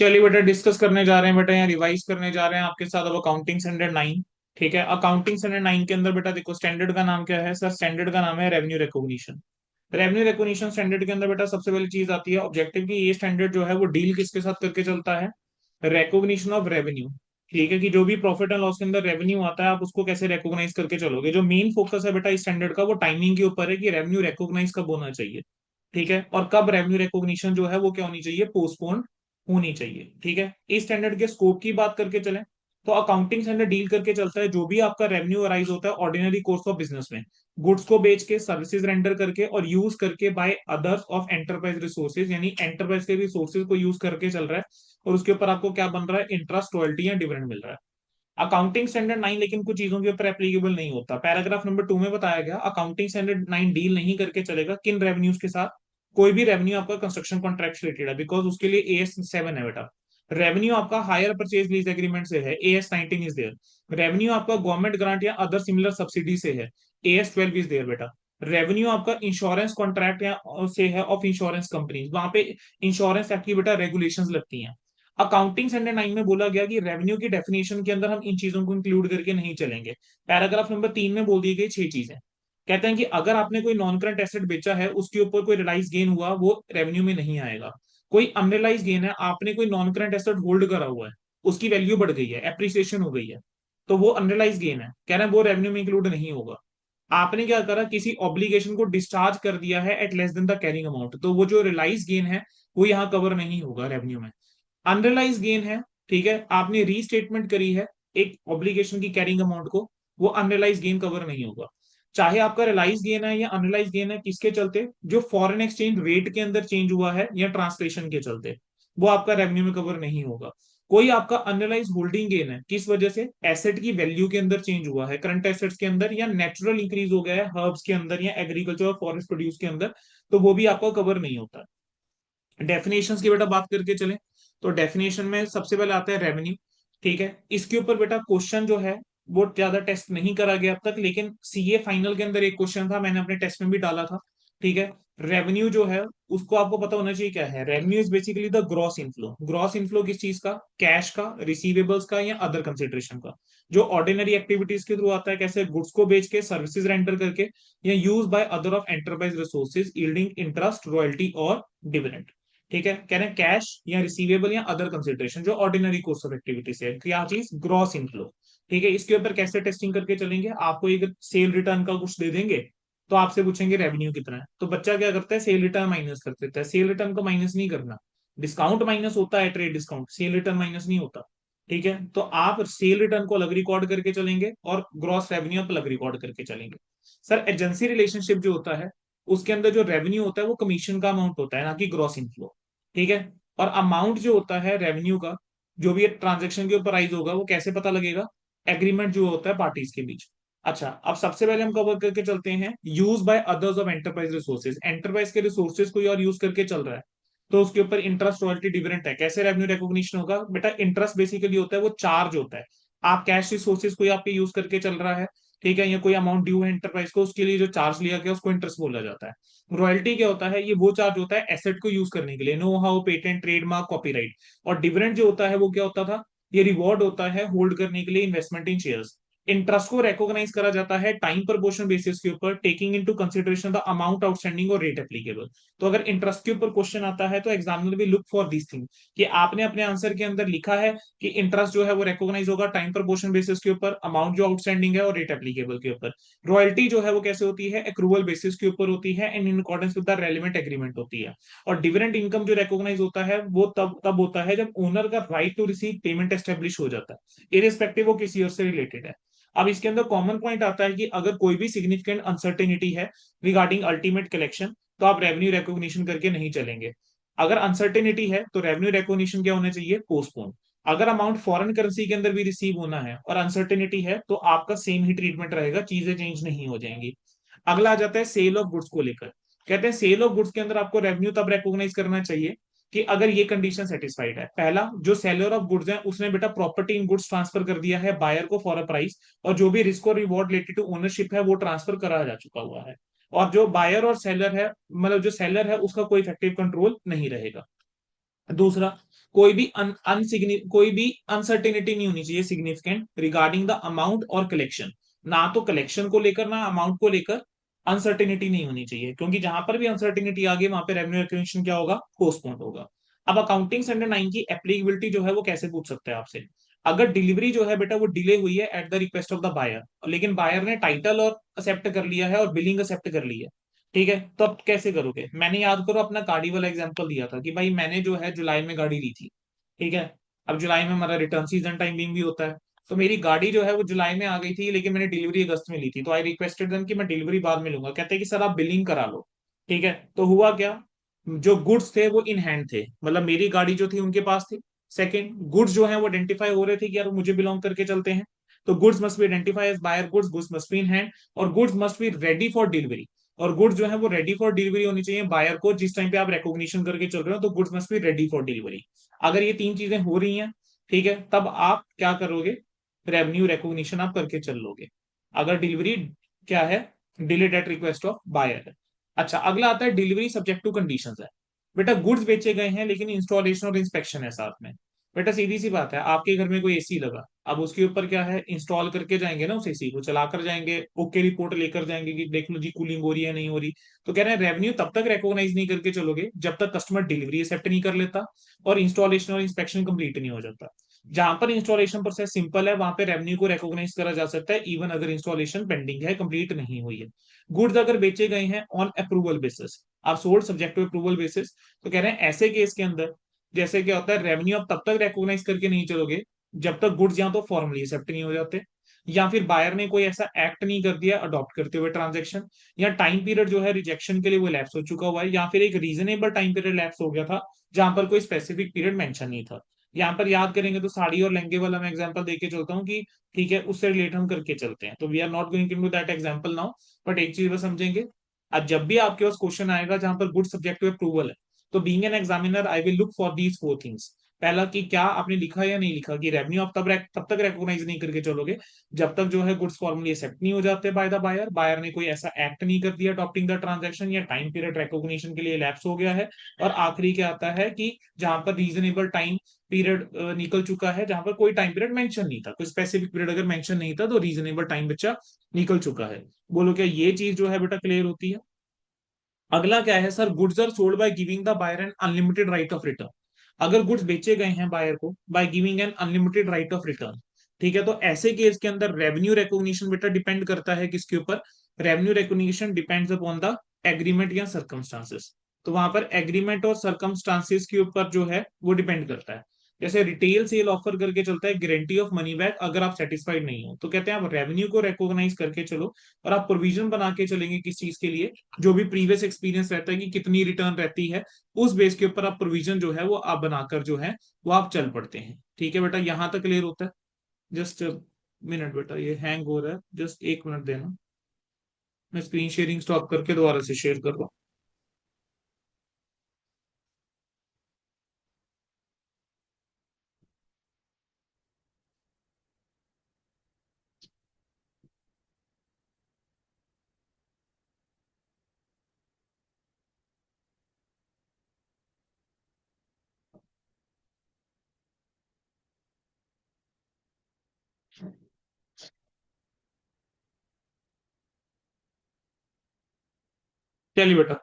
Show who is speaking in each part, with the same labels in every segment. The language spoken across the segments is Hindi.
Speaker 1: चलिए बेटा, डिस्कस करने जा रहे हैं बेटा, यहाँ रिवाइज करने जा रहे हैं आपके साथ अब अकाउंटिंग स्टैंडर्ड 9। ठीक है, अकाउंटिंग स्टैंडर्ड 9 के अंदर बेटा देखो, स्टैंडर्ड का नाम क्या है सर? स्टैंडर्ड का नाम है revenue recognition. Revenue recognition standard के अंदर बेटा सबसे पहली चीज आती है ऑब्जेक्टिव की। ये स्टैंडर्ड जो है वो डील किसके साथ करके चलता है? Recognition of revenue. ठीक है, कि जो भी प्रॉफिट एंड लॉस के अंदर रेवेन्यू आता है आप उसको कैसे रिकॉग्नाइज करके चलोगे। जो मेन फोकस है बेटा इस स्टैंडर्ड का वो टाइमिंग के ऊपर है कि रेवेन्यू रिकॉग्नाइज कब होना चाहिए। ठीक है, और कब रेवेन्यू रिकॉग्निशन जो है वो क्या होनी चाहिए? पोस्टपोन होनी चाहिए। ठीक है, इस स्टैंडर्ड के स्कोप की बात करके चलें तो अकाउंटिंग स्टैंडर्ड डील करके चलता है जो भी आपका रेवेन्यू अराइज होता है ऑर्डिनरी कोर्स ऑफ बिजनेस में, गुड्स को बेच के, सर्विसेज रेंडर करके और यूज करके by others of enterprise resources, यानी एंटरप्राइज के रिसोर्सेज को यूज करके चल रहा है और उसके ऊपर आपको क्या बन रहा है? इंटरेस्ट, रॉयल्टी या डिविडेंड मिल रहा है। अकाउंटिंग स्टैंडर्ड 9 लेकिन कुछ चीजों के ऊपर एप्लीकेबल नहीं होता। पैराग्राफ नंबर 2 में बताया गया अकाउंटिंग स्टैंडर्ड 9 डील नहीं करके चलेगा किन रेवेन्यूज के साथ? कोई भी रेवेन्यू आपका कंस्ट्रक्शन कॉन्ट्रैक्ट रिलेटेड है, बिकॉज उसके लिए AS7 है बेटा। रेवेन्यू आपका हायर परचेज लीज एग्रीमेंट से है, AS19 इज देयर। रेवेन्यू आपका गवर्नमेंट ग्रांट या अदर सिमिलर सब्सिडी से है, AS12 इज देयर बेटा। रेवेन्यू आपका इंश्योरेंस कॉन्ट्रैक्ट या से है ऑफ इंश्योरेंस कंपनी, वहां पे इंश्योरेंस एक्ट की बेटा रेगुलेशंस लगती हैं। अकाउंटिंग स्टैंडर्ड 9 में बोला गया कि रेवेन्यू की डेफिनेशन के अंदर हम इन चीजों को इंक्लूड करके नहीं चलेंगे। पैराग्राफ नंबर 3 में बोल दी गई 6 चीजें। कहते हैं कि अगर आपने कोई नॉन करंट एसेट बेचा है उसके ऊपर कोई रियलाइज गेन हुआ वो रेवेन्यू में नहीं आएगा। कोई अनरियलाइज गेन है, आपने कोई नॉन करंट एसेट होल्ड करा हुआ है, उसकी वैल्यू बढ़ गई है, एप्रिसिएशन हो गई है, तो वो अनरियलाइज गेन है, कह रहे हैं वो रेवेन्यू में इंक्लूड नहीं होगा। आपने क्या करा? किसी ऑब्लिगेशन को डिस्चार्ज कर दिया है at less than the carrying amount, तो वो जो रियलाइज गेन है वो यहाँ कवर नहीं होगा रेवेन्यू में। अनरियलाइज गेन है, ठीक है, आपने रीस्टेटमेंट करी है एक ऑब्लिगेशन की कैरिंग अमाउंट को, वो अनरियलाइज गेन कवर नहीं होगा। चाहे आपका रियलाइज गेन है या अनरियलाइज गेन है, किसके चलते? जो फॉरेन एक्सचेंज रेट के अंदर चेंज हुआ है या ट्रांसलेशन के चलते, वो आपका रेवेन्यू में कवर नहीं होगा। कोई आपका अनरियलाइज होल्डिंग गेन है, किस वजह से? एसेट की वैल्यू के अंदर चेंज हुआ है, करंट एसेट्स के अंदर, या नेचुरल इंक्रीज हो गया है हर्ब्स के अंदर या एग्रीकल्चर और फॉरेस्ट प्रोड्यूस के अंदर, तो वो भी आपका कवर नहीं होता। डेफिनेशंस की बेटा बात करके चले तो डेफिनेशन में सबसे पहले आता है रेवेन्यू। ठीक है, इसके ऊपर बेटा क्वेश्चन जो है वो ज्यादा टेस्ट नहीं करा गया अब तक, लेकिन CA फाइनल के अंदर एक क्वेश्चन था, मैंने अपने टेस्ट में भी डाला था। ठीक है, रेवेन्यू जो है उसको आपको पता होना चाहिए क्या है। Revenue is basically the gross inflow. Gross inflow किस चीज का? कैश का, रिसीवेबल्स का या अदर कंसिडरेशन का, जो ऑर्डिनरी एक्टिविटीज के थ्रू आता है। कैसे? गुड्स को बेच के, सर्विसेज रेंडर करके, या use by other of enterprise resources yielding interest, royalty और डिविडेंड। ठीक है, कह रहे हैं कैश या रिसीवेबल या अदर कंसिडरेशन जो ऑर्डिनरी कोर्स ऑफ एक्टिविटी से है, क्या चीज? Gross inflow. ठीक है, इसके ऊपर कैसे टेस्टिंग करके चलेंगे? आपको एक सेल रिटर्न का कुछ दे देंगे तो आपसे पूछेंगे रेवेन्यू कितना है, तो बच्चा क्या करता है? सेल रिटर्न माइनस कर देता है। सेल रिटर्न को माइनस नहीं करना, डिस्काउंट माइनस होता है, trade discount, cell return minus नहीं होता। ठीक है, तो आप सेल रिटर्न को अलग रिकॉर्ड करके चलेंगे और ग्रॉस रेवेन्यू आप अलग रिकॉर्ड करके चलेंगे। सर एजेंसी रिलेशनशिप जो होता है उसके अंदर जो रेवेन्यू होता है वो कमीशन का अमाउंट होता है, ना कि ग्रॉस इनफ्लो। ठीक है, और अमाउंट जो होता है रेवेन्यू का, जो भी ट्रांजेक्शन के ऊपर राइज होगा वो कैसे पता लगेगा? एग्रीमेंट जो होता है पार्टीज के बीच। अच्छा, अब सबसे पहले हम कवर करके चलते हैं use by others of enterprise resources. Enterprise के रिसोर्सेज कोई और यूज करके चल रहा है तो उसके ऊपर इंटरेस्ट, रॉयल्टी, डिविडेंड है। कैसे रेवेन्यू रिकॉग्निशन होगा बेटा? इंटरेस्ट बेसिकली होता है वो चार्ज होता है। आप कैश रिसोर्सेज कोई आपके यूज करके चल रहा है, ठीक है, या कोई अमाउंट ड्यू है एंटरप्राइज को, उसके लिए जो चार्ज लिया गया उसको इंटरेस्ट बोला जाता है। रॉयल्टी क्या होता है? ये वो चार्ज होता है एसेट को यूज करने के लिए, know how, patent, trademark, copyright. और डिविडेंड जो होता है वो क्या होता था? ये रिवॉर्ड होता है होल्ड करने के लिए इन्वेस्टमेंट इन शेयर्स। इंटरेस्ट को रिकॉग्नाइज करा जाता है टाइम प्रपोर्शन बेसिस के ऊपर, taking into consideration the amount outstanding और रेट एप्लीकेबल। तो अगर इंटरेस्ट के ऊपर क्वेश्चन आता है तो एग्जामिनर भी लुक फॉर दिस थिंग, कि आपने अपने आंसर के अंदर लिखा है कि इंटरेस्ट जो है वो रिकॉग्नाइज होगा टाइम प्रपोर्शन बेसिस के ऊपर, अमाउंट जो आउटस्टैंडिंग है और रेट एप्लीकेबल के ऊपर। रॉयल्टी जो है वो कैसे होती है? एक्रूवल बेसिस के ऊपर होती है and in accordance with the relevant agreement होती है। और डिविडेंड इनकम जो रिकॉग्नाइज होता है वो तब तब होता है जब ओनर का right to receive payment establish हो जाता है, इरेस्पेक्टिव वो किसी और से रिलेटेड है। अब इसके अंदर कॉमन पॉइंट आता है कि अगर कोई भी सिग्निफिकेंट अनसर्टेनिटी है रिगार्डिंग अल्टीमेट कलेक्शन तो आप रेवेन्यू रिकॉग्निशन करके नहीं चलेंगे। अगर अनसर्टेनिटी है तो रेवेन्यू रिकॉग्निशन क्या होना चाहिए? पोस्टपोन। अगर अमाउंट फॉरेन करेंसी के अंदर भी रिसीव होना है और अनसर्टेनिटी है तो आपका सेम ही ट्रीटमेंट रहेगा, चीजें चेंज नहीं हो जाएंगी। अगला आ जाता है सेल ऑफ गुड्स को लेकर। कहते हैं सेल ऑफ गुड्स के अंदर आपको रेवेन्यू तब रिकॉग्नाइज करना चाहिए कि अगर ये कंडीशन सेटिस्फाइड है। पहला, जो सेलर ऑफ गुड्स है उसने बेटा प्रॉपर्टी इन गुड्स ट्रांसफर कर दिया है बायर को फॉर अ प्राइस, और जो भी रिस्क और रिवॉर्ड रिलेटेड टू ओनरशिप है वो ट्रांसफर करा जा चुका हुआ है। और जो बायर और सेलर है, मतलब जो सेलर है उसका कोई इफेक्टिव कंट्रोल नहीं रहेगा। दूसरा, कोई भी कोई भी अनसर्टेनिटी नहीं होनी चाहिए सिग्निफिकेंट रिगार्डिंग द अमाउंट और कलेक्शन। ना तो कलेक्शन को लेकर ना अमाउंट को लेकर अनसर्टेनिटी नहीं होनी चाहिए, क्योंकि जहां पर भी अनसर्टेनिटी आ गई वहां पे रेवेन्यू रिकग्निशन क्या होगा, पोस्टपोन होगा। अब अकाउंटिंग स्टैंडर्ड 9 की एप्लीकेबिलिटी जो है वो कैसे पूछ सकते हैं आपसे? अगर डिलीवरी जो है बेटा वो डिले हुई है at the request of the buyer, लेकिन बायर ने टाइटल और एक्सेप्ट कर लिया है और बिलिंग एक्सेप्ट कर ली है, ठीक है, तो अब कैसे करोगे? मैंने याद करो अपना गाड़ी वाला एग्जांपल दिया था कि भाई मैंने जो है जुलाई में गाड़ी ली थी, ठीक है। अब जुलाई में हमारा रिटर्न सीजन टाइमिंग भी होता है, तो मेरी गाड़ी जो है वो जुलाई में आ गई थी, लेकिन मैंने डिलीवरी अगस्त में ली थी, तो आई रिक्वेस्टेड देम कि मैं डिलीवरी बाद में लूंगा। कहते हैं कि सर आप बिलिंग करा लो, ठीक है। तो हुआ क्या, जो गुड्स थे वो इन हैंड थे, मतलब मेरी गाड़ी जो थी उनके पास थी। सेकंड, गुड्स जो है वो आइडेंटिफाई हो रहे थे कि यार वो मुझे बिलोंग करके चलते हैं, तो goods must be identify as buyer goods, goods must be in hand, और goods must be ready for delivery. और गुड्स जो है वो रेडी फॉर डिलीवरी होनी चाहिए बायर को, जिस टाइम पे आप रिकॉग्निशन करके चल रहे हो तो goods must be ready for delivery. अगर ये तीन चीजें हो रही हैं, ठीक है, तब आप क्या करोगे, रेवेन्यू रिकॉग्निशन आप करके चल लोगे। अगर डिलीवरी क्या है, डिलीड एट रिक्वेस्ट ऑफ बायर। अच्छा, अगला आता है डिलीवरी सब्जेक्ट टू कंडीशंस है। बेटा गुड्स बेचे गए हैं लेकिन इंस्टॉलेशन और इंस्पेक्शन है साथ में। बेटा सीधी सी बात है, आपके घर में कोई एसी लगा, अब उसके ऊपर क्या है, इंस्टॉल करके जाएंगे ना, उस एसी को चलाकर जाएंगे, ओके रिपोर्ट लेकर जाएंगे कि देख लो जी कूलिंग हो रही है नहीं हो रही। तो कह रहे हैं रेवेन्यू तब तक रिकॉग्नाइज नहीं करके चलोगे जब तक कस्टमर डिलीवरी एक्सेप्ट नहीं कर लेता और इंस्टॉलेशन और इंस्पेक्शन कंप्लीट नहीं हो जाता। जहां पर इंस्टॉलेशन प्रोसेस सिंपल है वहां पे रेवेन्यू को रिकॉग्नाइज करा जा सकता है, इवन अगर इंस्टॉलेशन पेंडिंग है, कंप्लीट नहीं हुई है। गुड्स अगर बेचे गए हैं ऑन अप्रूवल बेसिस, आप sold subject to approval basis, तो कह रहे हैं ऐसे केस के अंदर जैसे क्या होता है, रेवेन्यू आप तब तक रिकॉग्नाइज करके नहीं चलोगे जब तक गुड्स या तो फॉर्मली एक्सेप्ट नहीं हो जाते, या फिर बायर ने कोई ऐसा एक्ट नहीं कर दिया अडॉप्ट करते हुए ट्रांजेक्शन, या टाइम पीरियड जो है रिजेक्शन के लिए वो लैप्स हो चुका हुआ है, या फिर एक रीजनेबल टाइम पीरियड लैप्स हो गया था जहां पर कोई स्पेसिफिक पीरियड मेंशन नहीं था। यहाँ पर याद करेंगे तो साड़ी और लहंगे वाला मैं एग्जांपल देके चलता हूँ कि ठीक है, उससे रिलेट हम करके चलते हैं, तो we are not going to that example now. But एक चीज बस समझेंगे, आज जब भी आपके पास क्वेश्चन आएगा जहां पर गुड सब्जेक्ट टू अप्रूवल है, तो being an examiner I will look for these four things. पहला कि क्या आपने लिखा या नहीं लिखा, कि रेवेन्यू आप तब तक रिकॉग्नाइज नहीं करके चलोगे जब तक जो है गुड्स फॉर्मली एक्सेप्ट नहीं हो जाते बाय द बायर, बायर ने कोई ऐसा एक्ट नहीं कर दिया अडॉप्टिंग द ट्रांजैक्शन, या टाइम पीरियड रिकॉग्निशन के लिए लैप्स हो गया है। और आखिरी क्या आता है कि जहां पर रीजनेबल टाइम पीरियड निकल चुका है, जहां पर कोई टाइम पीरियड मेंशन नहीं था, कोई स्पेसिफिक पीरियड अगर मेंशन नहीं था तो रीजनेबल टाइम बच्चा निकल चुका है। बोलो क्या ये चीज जो है बेटा क्लियर होती है? अगला क्या है sir, goods are sold by giving the buyer an unlimited right of return. अगर गुड्स बेचे गए हैं बायर को by giving an unlimited right of return, ठीक है, तो ऐसे केस के अंदर रेवेन्यू रिकॉग्निशन बेटा डिपेंड करता है किसके ऊपर, revenue recognition depends upon the agreement या सर्कमस्टांसेस। तो वहां पर एग्रीमेंट और सर्कमस्टांसेस के ऊपर जो है वो डिपेंड करता है। जैसे रिटेल सेल ऑफर करके चलता है गारंटी ऑफ मनी बैक अगर आप सेटिस्फाइड नहीं हो, तो कहते हैं आप रेवेन्यू को रिकॉग्नाइज करके चलो, और आप प्रोविजन बना के चलेंगे किस चीज के लिए, जो भी प्रीवियस एक्सपीरियंस रहता है कि कितनी रिटर्न रहती है, उस बेस के ऊपर आप प्रोविजन जो है वो आप बनाकर जो है वो आप चल पड़ते हैं। ठीक है बेटा, यहां तक क्लियर होता है? जस्ट मिनट बेटा, ये हैंग हो रहा है, जस्ट एक मिनट देना, मैं स्क्रीन शेयरिंग स्टॉप करके दोबारा से शेयर कर रहा हूँ। चलिए बेटा,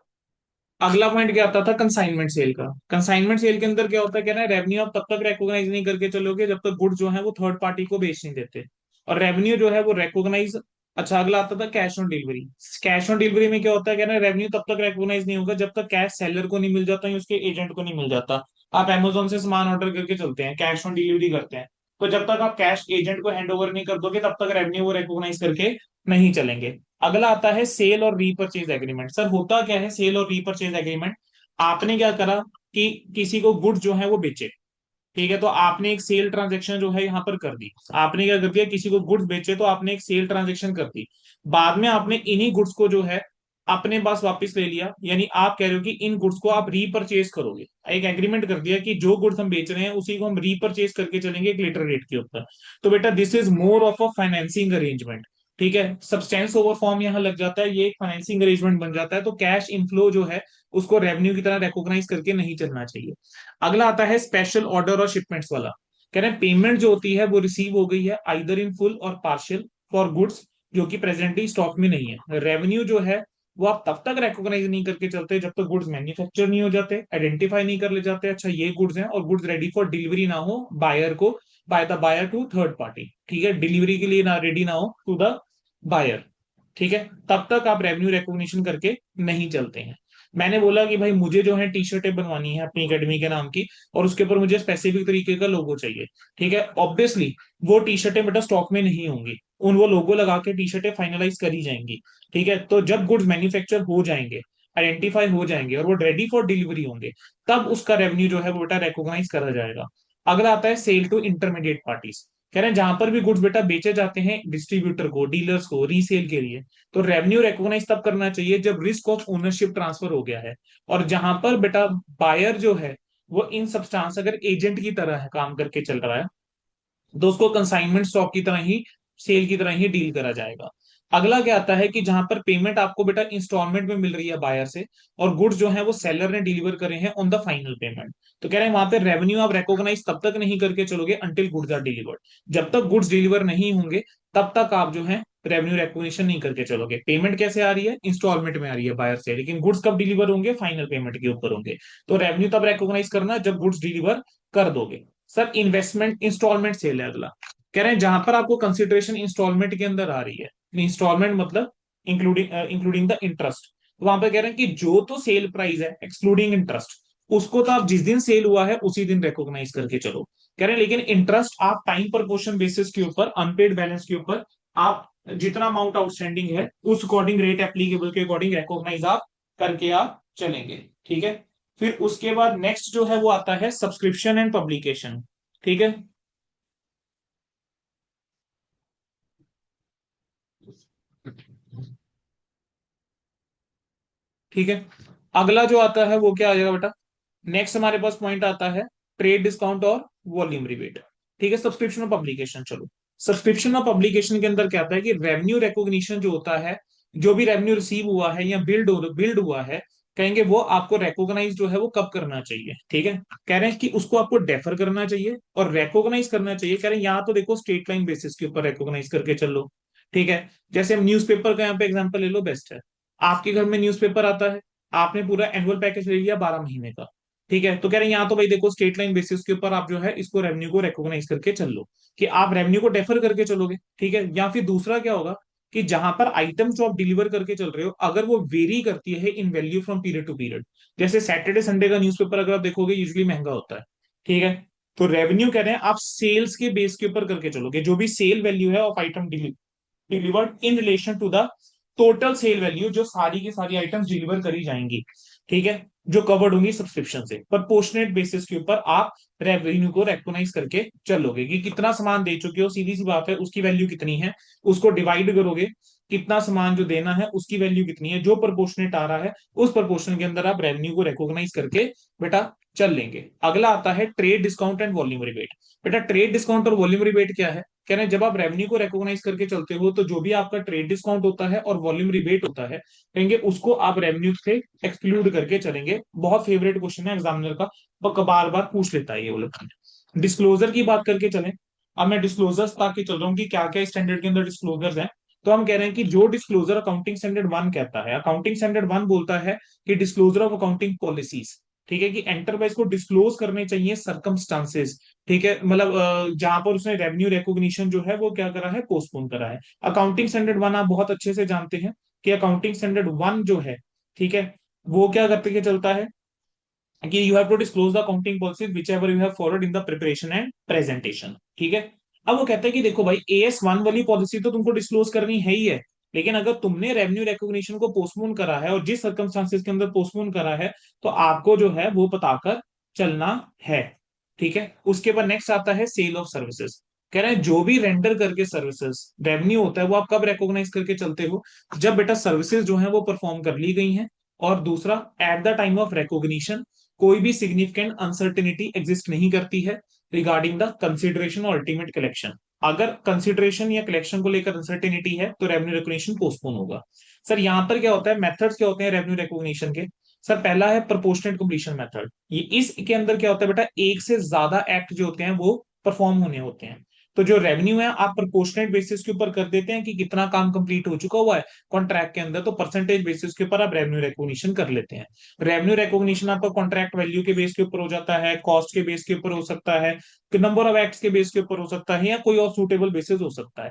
Speaker 1: अगला पॉइंट क्या आता था, कंसाइनमेंट सेल का। कंसाइनमेंट सेल के अंदर क्या होता है, कहना है रेवेन्यू आप तब तक रिकॉग्नाइज नहीं करके चलोगे जब तक गुड जो है वो थर्ड पार्टी को बेच नहीं देते, और रेवेन्यू जो है वो रिकॉग्नाइज। अच्छा, अगला आता था cash on delivery. Cash on delivery में क्या होता है, कहना है रेवेन्यू तब तक रिकॉग्नाइज नहीं होगा जब तक कैश सेलर को नहीं मिल जाता या उसके एजेंट को नहीं मिल जाता। आप अमेजोन से सामान ऑर्डर करके चलते हैं, कैश ऑन डिलीवरी करते हैं, तो जब तक आप कैश एजेंट को हैंड ओवर नहीं कर दोगे तब तक रेवेन्यू वो रिकॉग्नाइज करके नहीं चलेंगे। अगला आता है सेल और रीपर्चेज एग्रीमेंट। सर होता क्या है सेल और रीपर्चेज एग्रीमेंट? आपने क्या करा कि किसी को गुड्स जो है वो बेचे, ठीक है, तो आपने एक सेल ट्रांजेक्शन जो है यहाँ पर कर दी। आपने क्या कर दिया, किसी को गुड्स बेचे तो आपने एक सेल ट्रांजेक्शन कर दी। बाद में आपने इन्हीं गुड्स को जो है अपने पास वापस ले लिया, यानी आप कह रहे हो कि इन गुड्स को आप रीपरचेज करोगे। एक एग्रीमेंट कर दिया कि जो गुड्स हम बेच रहे हैं उसी को हम रीपरचेज करके चलेंगे एक लेटर रेट के ऊपर। तो बेटा this is more of a financing arrangement. ठीक है, सब्सटेंस ओवर फॉर्म यहाँ लग जाता है, ये एक फाइनेंसिंग अरेंजमेंट बन जाता है, तो कैश इनफ्लो जो है उसको रेवेन्यू की तरह रिकॉग्नाइज करके नहीं चलना चाहिए। अगला आता है स्पेशल ऑर्डर और शिपमेंट्स वाला। कह रहे हैं पेमेंट जो होती है वो रिसीव हो गई है आइदर इन फुल और पार्शियल फॉर गुड्स जो कि प्रेजेंटली स्टॉक में नहीं है। रेवेन्यू जो है वो आप तब तक रिकॉग्नाइज नहीं करके चलते जब तक गुड्स मैन्युफैक्चर नहीं हो जाते, आइडेंटिफाई नहीं कर ले जाते अच्छा ये गुड्स हैं, और गुड्स रेडी फॉर डिलीवरी ना हो बायर को, by the buyer to third party. ठीक है, डिलीवरी के लिए ना रेडी ना हो टू द बायर। ठीक है, तब तक आप रेवेन्यू रिकॉग्निशन करके नहीं चलते हैं। मैंने बोला कि भाई मुझे जो है टी शर्टें बनवानी है अपनी एकेडमी के नाम की, और उसके ऊपर मुझे स्पेसिफिक तरीके का लोगो चाहिए। ठीक है, ऑब्वियसली वो टी शर्टें बेटा स्टॉक में नहीं होंगी, उन वो लोगो लगा के टी शर्टें फाइनलाइज करी जाएंगी। ठीक है, तो जब गुड्स मैन्युफैक्चर हो जाएंगे, आइडेंटिफाई हो जाएंगे और वो रेडी फॉर डिलीवरी होंगे, तब उसका रेवेन्यू जो है वो बेटा रिकॉग्नाइज करा जाएगा। अगला आता है सेल टू इंटरमीडिएट पार्टीज। कह रहे हैं जहां पर भी गुड्स बेटा बेचे जाते हैं डिस्ट्रीब्यूटर को, डीलर्स को रीसेल के लिए, तो रेवेन्यू रिकॉग्नाइज तब करना चाहिए जब रिस्क ऑफ ओनरशिप ट्रांसफर हो गया है, और जहां पर बेटा बायर जो है वो इन सब्सटेंस अगर एजेंट की तरह है काम करके चल रहा है, तो उसको कंसाइनमेंट स्टॉक की तरह ही, सेल की तरह ही डील करा जाएगा। अगला क्या आता है कि जहां पर पेमेंट आपको बेटा इंस्टॉलमेंट में मिल रही है बायर से, और गुड्स जो है वो सेलर ने डिलीवर करे हैं ऑन द फाइनल पेमेंट, तो कह रहे हैं वहां पे रेवेन्यू आप रिकॉग्नाइज तब तक नहीं करके चलोगे अंटिल गुड्स आर डिलीवर्ड। जब तक गुड्स डिलीवर नहीं होंगे तब तक आप जो है रेवेन्यू रिकॉग्निशन नहीं करके चलोगे। पेमेंट कैसे आ रही है, इंस्टॉलमेंट में आ रही है बायर से, लेकिन गुड्स कब डिलीवर होंगे, फाइनल पेमेंट के ऊपर होंगे। तो रेवेन्यू तब रिकॉग्नाइज करना जब गुड्स डिलीवर कर दोगे। सर इन्वेस्टमेंट इंस्टॉलमेंट सेल है अगला। कह रहे हैं जहां पर आपको कंसिडरेशन इंस्टॉलमेंट के अंदर आ रही है, इंस्टॉलमेंट मतलब इंक्लूडिंग द इंटरेस्ट, तो वहां पर कह रहे हैं कि जो तो सेल प्राइस है एक्सक्लूडिंग इंटरेस्ट, उसको तो आप जिस दिन सेल हुआ है उसी दिन रिकॉग्नाइज करके चलो। कह रहे हैं लेकिन इंटरेस्ट आप टाइम प्रपोर्शन बेसिस के ऊपर, अनपेड बैलेंस के ऊपर, आप जितना अमाउंट आउटस्टैंडिंग है उस अकॉर्डिंग रेट एप्लीकेबल के अकॉर्डिंग रिकॉग्नाइज आप करके आप चलेंगे। ठीक है, फिर उसके बाद नेक्स्ट जो है वो आता है सब्सक्रिप्शन एंड पब्लिकेशन। ठीक है, ठीक है, अगला जो आता है वो क्या आ जाएगा बेटा, नेक्स्ट हमारे पास पॉइंट आता है ट्रेड डिस्काउंट और वॉल्यूम रिबेट। ठीक है, सब्सक्रिप्शन और पब्लिकेशन चलो। सब्सक्रिप्शन और पब्लिकेशन के अंदर क्या आता है कि रेवेन्यू रिकॉग्निशन जो होता है, जो भी रेवेन्यू रिसीव हुआ है या बिल्ड हुआ है, कहेंगे वो आपको रिकॉग्नाइज जो है वो कब करना चाहिए। ठीक है, कह रहे हैं कि उसको आपको डेफर करना चाहिए और रिकॉग्नाइज करना चाहिए। कह रहे हैं यहाँ तो देखो स्ट्रेट लाइन बेसिस के ऊपर रिकॉग्नाइज करके चल लो। ठीक है, जैसे हम न्यूज़पेपर का यहाँ पे एग्जांपल ले लो, बेस्ट है। आपके घर में न्यूज़पेपर आता है, आपने पूरा एनुअल पैकेज ले लिया 12 महीने का। ठीक है, तो कह रहे हैं यहाँ तो भाई देखो स्टेट लाइन बेसिस के ऊपर आप जो है इसको रेवेन्यू को रिकॉग्नाइज करके चल लो, कि आप रेवेन्यू को डेफर करके चलोगे। ठीक है, या फिर दूसरा क्या होगा कि जहां पर आइटम जो आप डिलीवर करके चल रहे हो अगर वो वेरी करती है in value from period to period, जैसे सैटरडे संडे का न्यूज़पेपर अगर आप देखोगे यूजली महंगा होता है। ठीक है, तो रेवेन्यू कह रहे हैं आप सेल्स के बेस के ऊपर करके चलोगे, जो भी सेल वैल्यू है of item delivered in relation to the total sale value, जो सारी की सारी आइटम्स डिलीवर करी जाएंगी। ठीक है, जो कवर्ड होंगी सब्सक्रिप्शन से, प्रोपोर्शनेट बेसिस के ऊपर आप रेवेन्यू को रेकग्नाइज करके चलोगे कि कितना सामान दे चुके हो, सीधी सी बात है उसकी वैल्यू कितनी है, उसको डिवाइड करोगे, कितना सामान जो देना है उसकी वैल्यू कितनी है, जो प्रोपोर्शनेट आ रहा है उस प्रोपोर्शन के अंदर आप रेवेन्यू को रिकॉग्नाइज करके बेटा चल लेंगे। अगला आता है trade discount and volume rebate. बेटा ट्रेड डिस्काउंट और वॉल्यूम रिबेट क्या है, कह रहे हैं जब आप रेवेन्यू को रिकॉग्नाइज करके चलते हो तो जो भी आपका ट्रेड डिस्काउंट होता है और वॉल्यूम रिबेट होता है, कहेंगे उसको आप रेवेन्यू से एक्सक्लूड करके चलेंगे। बहुत फेवरेट क्वेश्चन है एग्जामिनर का, वो बार बार पूछ लेता है ये वाला। डिस्क्लोजर की बात करके चलें, अब मैं डिस्क्लोजर्स ताकि चल रहा हूँ कि क्या क्या स्टैंडर्ड के अंदर डिस्क्लोजर्स हैं। तो हम कह रहे हैं कि जो डिस्क्लोजर अकाउंटिंग स्टैंडर्ड 1 कहता है, अकाउंटिंग स्टैंडर्ड 1 बोलता है कि डिस्क्लोजर ऑफ अकाउंटिंग पॉलिसीज। ठीक है, कि एंटरप्राइज को डिस्क्लोज करने चाहिए सर्कमस्टांसेस। ठीक है, मतलब जहां पर उसने रेवेन्यू रिकॉग्निशन जो है वो क्या करा है, पोस्टपोन करा है। अकाउंटिंग स्टैंडर्ड 1 आप बहुत अच्छे से जानते हैं कि अकाउंटिंग स्टैंडर्ड 1 जो है, ठीक है, वो क्या करते के चलता है कि you have to disclose the accounting policies which ever you have followed in the preparation and presentation. ठीक है, अब वो कहता है कि देखो भाई AS1 वाली पॉलिसी तो तुमको डिस्क्लोज करनी है ही है, लेकिन अगर तुमने रेवेन्यू रिकॉग्निशन को पोस्टपोन करा है और जिस सर्कमस्टांसेस के अंदर पोस्टपोन करा है, तो आपको जो है वो बताकर चलना है। ठीक है, उसके बाद नेक्स्ट आता है सेल ऑफ सर्विसेज। कह रहे हैं जो भी रेंडर करके सर्विसेज रेवेन्यू होता है वो आप कब रिकॉग्नाइज करके चलते हो, जब बेटा सर्विसेज जो है वो परफॉर्म कर ली गई हैं, और दूसरा at the time of recognition कोई भी सिग्निफिकेंट अनसर्टेनिटी एग्जिस्ट नहीं करती है रिगार्डिंग द कंसिडरेशन और अल्टीमेट कलेक्शन। अगर कंसिडरेशन या कलेक्शन को लेकर अनसर्टेनिटी है तो रेवेन्यू रिकॉग्निशन पोस्टपोन होगा। सर यहाँ पर क्या होता है, मेथड्स क्या होते हैं रेवेन्यू रिकॉग्निशन के। सर पहला है प्रोपोर्शनेट कंप्लीशन मेथड। ये इसके अंदर क्या होता है बेटा, एक से ज्यादा एक्ट जो होते हैं वो परफॉर्म होने होते हैं। तो जो रेवेन्यू है आप प्रोपोर्शनेट बेसिस के ऊपर कर देते हैं कि कितना काम कंप्लीट हो चुका हुआ है कॉन्ट्रैक्ट के अंदर, तो परसेंटेज बेसिस के ऊपर आप रेवेन्यू रिकॉग्निशन कर लेते हैं। रेवेन्यू रिकॉग्निशन आपका कॉन्ट्रैक्ट वैल्यू के बेस के ऊपर हो जाता है, कॉस्ट के बेस के ऊपर हो सकता है, नंबर ऑफ एक्ट्स के बेस के ऊपर हो सकता है, या कोई और सुटेबल बेसिस हो सकता है।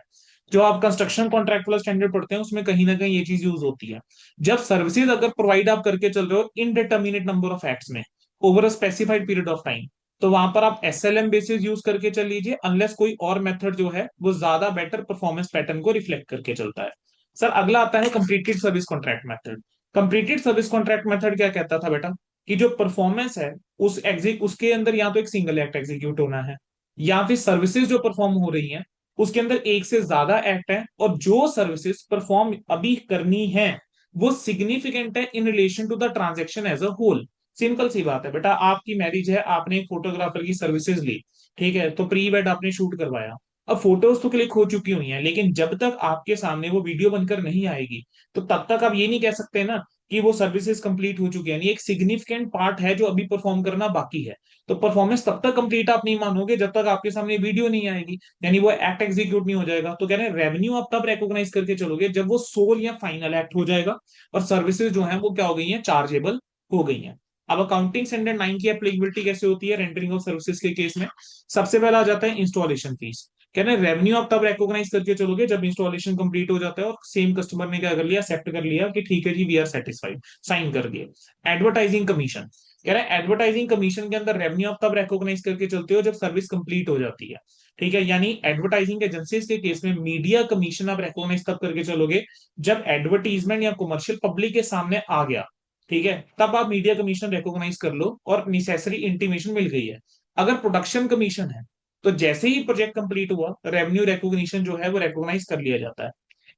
Speaker 1: जो आप कंस्ट्रक्शन कॉन्ट्रैक्ट वाला स्टैंडर्ड पढ़ते हैं उसमें कहीं ना कहीं ये चीज यूज होती है। जब सर्विसेज अगर प्रोवाइड आप करके चल रहे हो इनडिटर्मिनेट नंबर ऑफ एक्ट्स में over a specified period of time, तो वहां पर आप एसएलएम बेसिस यूज करके चल लीजिए, अनलेस कोई और मेथड जो है वो ज्यादा बेटर परफॉर्मेंस पैटर्न को रिफ्लेक्ट करके चलता है। सर अगला आता है completed service contract method. Completed service contract method क्या कहता था बेटा, कि जो परफॉर्मेंस है उसके अंदर या तो एक सिंगल एक्ट एग्जीक्यूट होना है, या फिर सर्विसेज जो परफॉर्म हो रही हैं उसके अंदर एक से ज्यादा एक्ट है, और जो सर्विसेज परफॉर्म अभी करनी है वो सिग्निफिकेंट है in relation to the transaction as a whole. Simple सी बात है बेटा, आपकी मैरिज है, आपने एक फोटोग्राफर की सर्विसेज ली, ठीक है, तो प्री वेड आपने शूट करवाया। अब फोटोज तो क्लिक हो चुकी हुई हैं, लेकिन जब तक आपके सामने वो वीडियो बनकर नहीं आएगी तो तब तक आप ये नहीं कह सकते ना कि वो सर्विसेज कंप्लीट हो चुकी है। यानी एक सिग्निफिकेंट पार्ट है जो अभी परफॉर्म करना बाकी है। तो परफॉर्मेंस तब तक कंप्लीट आप नहीं मानोगे जब तक आपके सामने वीडियो नहीं आएगी, यानी वो एक्ट एग्जीक्यूट नहीं हो जाएगा। तो कह रहे हैं रेवेन्यू आप तब रिकॉग्नाइज करके चलोगे जब वो सोल या फाइनल एक्ट हो जाएगा और सर्विसेज जो है वो क्या हो गई है, चार्जेबल हो गई है। अब अकाउंटिंग स्टैंडर्ड 9 की एप्लीकेबिलिटी कैसे होती है रेंडरिंग ऑफ सर्विसेज के केस में। सबसे पहला आ जाता है इंस्टॉलेशन फीस। कह रहे हैं रेवेन्यू आप तब रिकॉग्नाइज करके चलोगे जब इंस्टॉलेशन कंप्लीट हो जाता है और सेम कस्टमर ने क्या कर लिया, एक्सेप्ट कर लिया कि ठीक है जी वी आर सेटिस्फाइड, साइन कर दिए। Advertising commission. कह रहे हैं एडवर्टाइजिंग कमीशन के अंदर रेवेन्यू आप तब रिकॉग्नाइज करके चलते हो जब सर्विस कंप्लीट हो जाती है। ठीक है, यानी एडवर्टाइजिंग एजेंसीज के केस में मीडिया कमीशन आप रिकॉग्नाइज तब करके चलोगे जब एडवर्टीजमेंट या कमर्शियल पब्लिक के सामने आ गया। ठीक है, तब आप मीडिया कमीशन रिकॉग्नाइज कर लो और नेसेसरी इंटीमेशन मिल गई है। अगर प्रोडक्शन कमीशन है तो जैसे ही प्रोजेक्ट कंप्लीट हुआ रेवेन्यू रिकॉग्निशन जो है वो रिकॉग्नाइज कर लिया जाता है।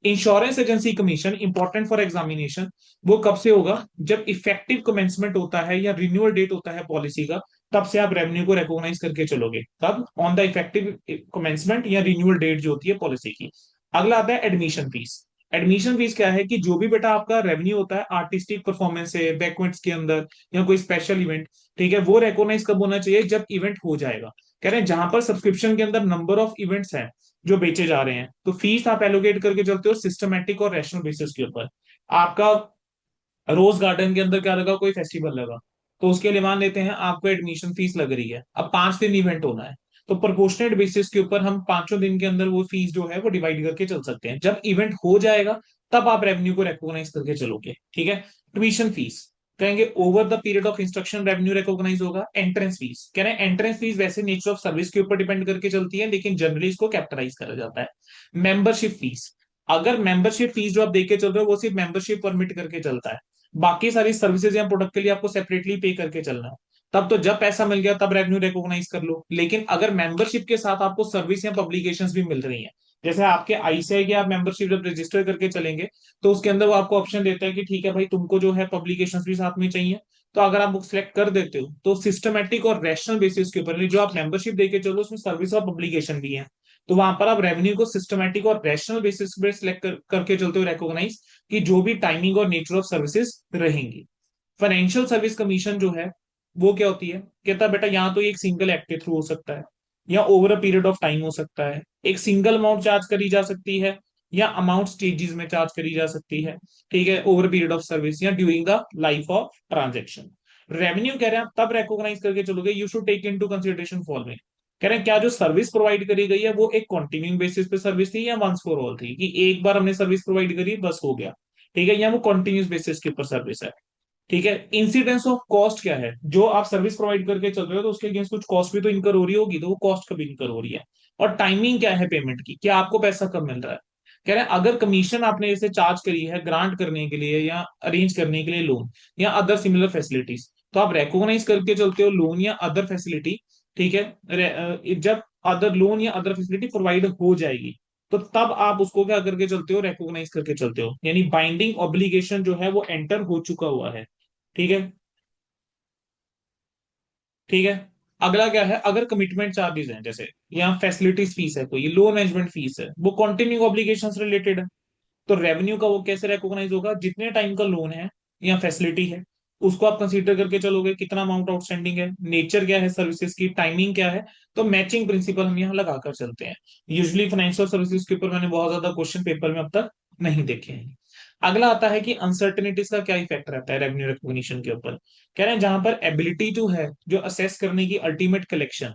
Speaker 1: Insurance agency commission important for examination, वो कब से होगा, जब इफेक्टिव कमेंसमेंट होता है या रिन्यूअल डेट होता है पॉलिसी का, तब से आप रेवेन्यू को रिकॉग्नाइज करके चलोगे, तब ऑन द इफेक्टिव कमेंसमेंट या रिन्यूअल डेट जो होती है पॉलिसी की। अगला आता है एडमिशन फीस। एडमिशन फीस क्या है कि जो भी बेटा आपका रेवेन्यू होता है आर्टिस्टिक परफॉर्मेंस है बैकवेट्स के अंदर या कोई स्पेशल इवेंट, ठीक है, वो रिकॉग्नाइज कब होना चाहिए, जब इवेंट हो जाएगा। कह रहे हैं जहां पर सब्सक्रिप्शन के अंदर नंबर ऑफ इवेंट्स हैं जो बेचे जा रहे हैं, तो फीस आप एलोकेट करके चलते हो सिस्टमेटिक और रैशनल बेसिस के ऊपर। आपका रोज गार्डन के अंदर क्या लगा, कोई फेस्टिवल लगा, तो उसके लिए मान लेते हैं आपको एडमिशन फीस लग रही है, अब 5 दिन इवेंट होना है, तो प्रोपोर्शनेट बेसिस के ऊपर हम 5 दिन के अंदर वो फीस जो है वो डिवाइड करके चल सकते हैं। जब इवेंट हो जाएगा तब आप रेवेन्यू को रिकॉग्नाइज करके चलोगे। ठीक है, ट्यूशन फीस कहेंगे over the period of instruction revenue recognise होगा। एंट्रेंस फीस कह रहे हैं एंट्रेंस फीस वैसे नेचर ऑफ सर्विस के ऊपर डिपेंड करके चलती है, लेकिन जनरली इसको कैपिटलाइज करा जाता है। मेंबरशिप फीस, अगर मेंबरशिप फीस जो आप देके चल रहे हो वो सिर्फ मेंबरशिप परमिट करके चलता है, बाकी सारी सर्विसेज या प्रोडक्ट के लिए आपको सेपरेटली पे करके चलना है। तब तो जब पैसा मिल गया तब रेवेन्यू रिकॉग्नाइज कर लो। लेकिन अगर मेंबरशिप के साथ आपको सर्विस या पब्लिकेशंस भी मिल रही हैं, जैसे आपके आईसीआई की आप मेंबरशिप जब रजिस्टर करके चलेंगे तो उसके अंदर वो आपको ऑप्शन देता है कि ठीक है भाई तुमको जो है पब्लिकेशंस भी साथ में चाहिए, तो अगर आप बुक सिलेक्ट कर देते हो तो सिस्टमेटिक और रैशनल बेसिस के ऊपर जो आप मेंबरशिप देके चलो उसमें सर्विस और पब्लिकेशन भी है, तो वहां पर आप रेवेन्यू को सिस्टमेटिक और रैशनल बेसिस पे सिलेक्ट करके चलते हो रिकॉग्नाइज कि जो भी टाइमिंग और नेचर ऑफ सर्विसेज रहेंगी। फाइनेंशियल सर्विस कमीशन जो है वो क्या होती है, कहता है बेटा यहाँ तो एक सिंगल एक्ट के थ्रू हो सकता है या over a period of time हो सकता है, एक सिंगल अमाउंट चार्ज करी जा सकती है या अमाउंट स्टेजेस में चार्ज करी जा सकती है। ठीक है, ओवर पीरियड ऑफ सर्विस या during the life of transaction. Revenue कह रहे हैं आप तब रिकॉग्नाइज करके चलोगे you should take into consideration following. कह रहे हैं क्या जो सर्विस प्रोवाइड करी गई है वो एक कंटिन्यूइंग बेसिस पे सर्विस थी या वंस फॉर ऑल थी, कि एक बार हमने सर्विस प्रोवाइड करी बस हो गया, ठीक है, या वो कंटिन्यूस बेसिस के ऊपर सर्विस है। ठीक है, इंसिडेंस ऑफ कॉस्ट क्या है, जो आप सर्विस प्रोवाइड करके चल रहे हो तो उसके अगेंस्ट कुछ कॉस्ट भी तो इनकर हो रही होगी, तो वो कॉस्ट कब इनकर हो रही है। और टाइमिंग क्या है पेमेंट की, क्या आपको पैसा कब मिल रहा है। कह रहे हैं अगर कमीशन आपने जैसे चार्ज करी है ग्रांट करने के लिए या अरेंज करने के लिए लोन या अदर सिमिलर फैसिलिटीज, तो आप रिकॉग्नाइज करके चलते हो लोन या अदर फैसिलिटी। ठीक है, जब अदर लोन या अदर फैसिलिटी प्रोवाइड हो जाएगी तो तब आप उसको क्या करके चलते हो, रिकॉग्नाइज करके चलते हो, यानी बाइंडिंग ऑब्लिगेशन जो है वो एंटर हो चुका हुआ है। ठीक है, ठीक है। अगला क्या है, अगर कमिटमेंट चार्जेस हैं जैसे, या फैसिलिटीज फीस है, कोई लोन मैनेजमेंट फीस है, वो कॉन्टिन्यू ऑब्लिगेशन रिलेटेड है, तो रेवेन्यू का वो कैसे रिकॉग्नाइज होगा, जितने टाइम का लोन है या फैसिलिटी है, उसको आप कंसीडर करके चलोगे, कितना अमाउंट आउटस्टैंडिंग है, नेचर क्या है सर्विसेज की, टाइमिंग क्या है। तो मैचिंग प्रिंसिपल हम यहाँ लगाकर चलते हैं। यूजुअली फाइनेंशियल सर्विसेज के ऊपर मैंने बहुत ज्यादा क्वेश्चन पेपर में अब तक नहीं देखे हैं। अगला आता है कि अनसर्टेनिटीज का क्या इफेक्ट रहता है रेवेन्यू रिकॉग्निशन के ऊपर। कह रहे हैं जहां पर एबिलिटी जो है जो असेस करने की ultimate collection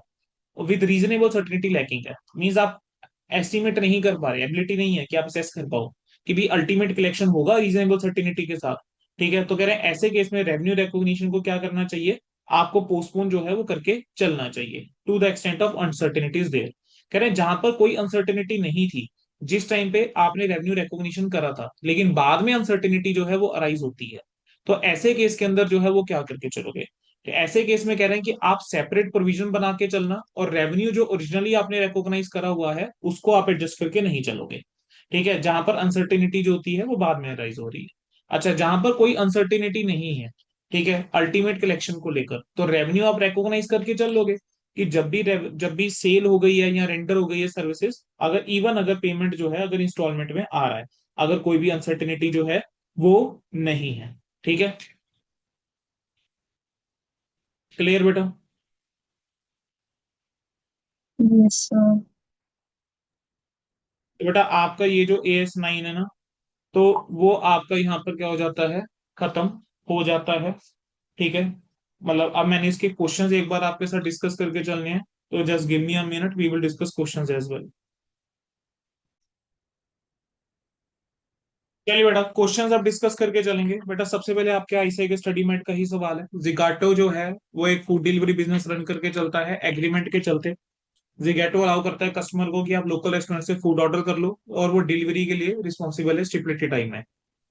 Speaker 1: with reasonable certainty lacking है, मीन्स आप एस्टिमेट नहीं कर पा रहे, एबिलिटी नहीं है कि आप असेस कर पाओ कि भी अल्टीमेट कलेक्शन होगा रीजनेबल सर्टेनिटी के साथ। ठीक है, तो कह रहे हैं ऐसे केस में रेवेन्यू रिकॉग्निशन को क्या करना चाहिए, आपको पोस्टपोन जो है वो करके चलना चाहिए to the extent of uncertainties there. कह रहे हैं जहां पर कोई अनसर्टेनिटी नहीं थी जिस टाइम पे आपने रेवेन्यू रिकॉग्निशन करा था, लेकिन बाद में अनसर्टेनिटी जो है वो अराइज होती है, तो ऐसे केस के अंदर जो है वो क्या करके चलोगे। तो ऐसे केस में कह रहे हैं कि आप सेपरेट प्रोविजन बना के चलना, और रेवेन्यू जो ओरिजिनली आपने रिकॉग्नाइज करा हुआ है उसको आप एडजस्ट करके नहीं चलोगे। ठीक है, जहां पर अनसर्टेनिटी जो होती है वो बाद में राइज हो रही है। अच्छा, जहां पर कोई अनसर्टेनिटी नहीं है, ठीक है, अल्टीमेट कलेक्शन को लेकर, तो रेवेन्यू आप रिकॉग्नाइज करके चल लोगे कि जब भी सेल हो गई है या रेंडर हो गई है सर्विसेज, अगर इवन अगर पेमेंट जो है अगर इंस्टॉलमेंट में आ रहा है, अगर कोई भी अनसर्टेनिटी जो है वो नहीं है। ठीक है, क्लियर बेटा।
Speaker 2: Yes sir.
Speaker 1: तो बेटा आपका ये जो AS9 है ना, तो वो आपका यहाँ पर क्या हो जाता है, खत्म हो जाता है। ठीक है, मतलब अब मैंने इसके क्वेश्चंस एक बार आपके साथ डिस्कस करके चलने हैं, तो just give me a minute, we will discuss questions as well. चलिए बेटा क्वेश्चंस अब डिस्कस करके चलेंगे। बेटा सबसे पहले आपके आईसीआई के स्टडी मेट का ही सवाल है। जिगाटो जो है वो एक फूड डिलीवरी बिजनेस रन करके चलता है एग्रीमेंट के चलते। जिगैटो अलाउ करता है कस्टमर को कि आप लोकल रेस्टोरेंट से फूड ऑर्डर कर लो, और वो डिलीवरी के लिए रिस्पॉन्सिबल है स्टिपुलेटेड टाइम है।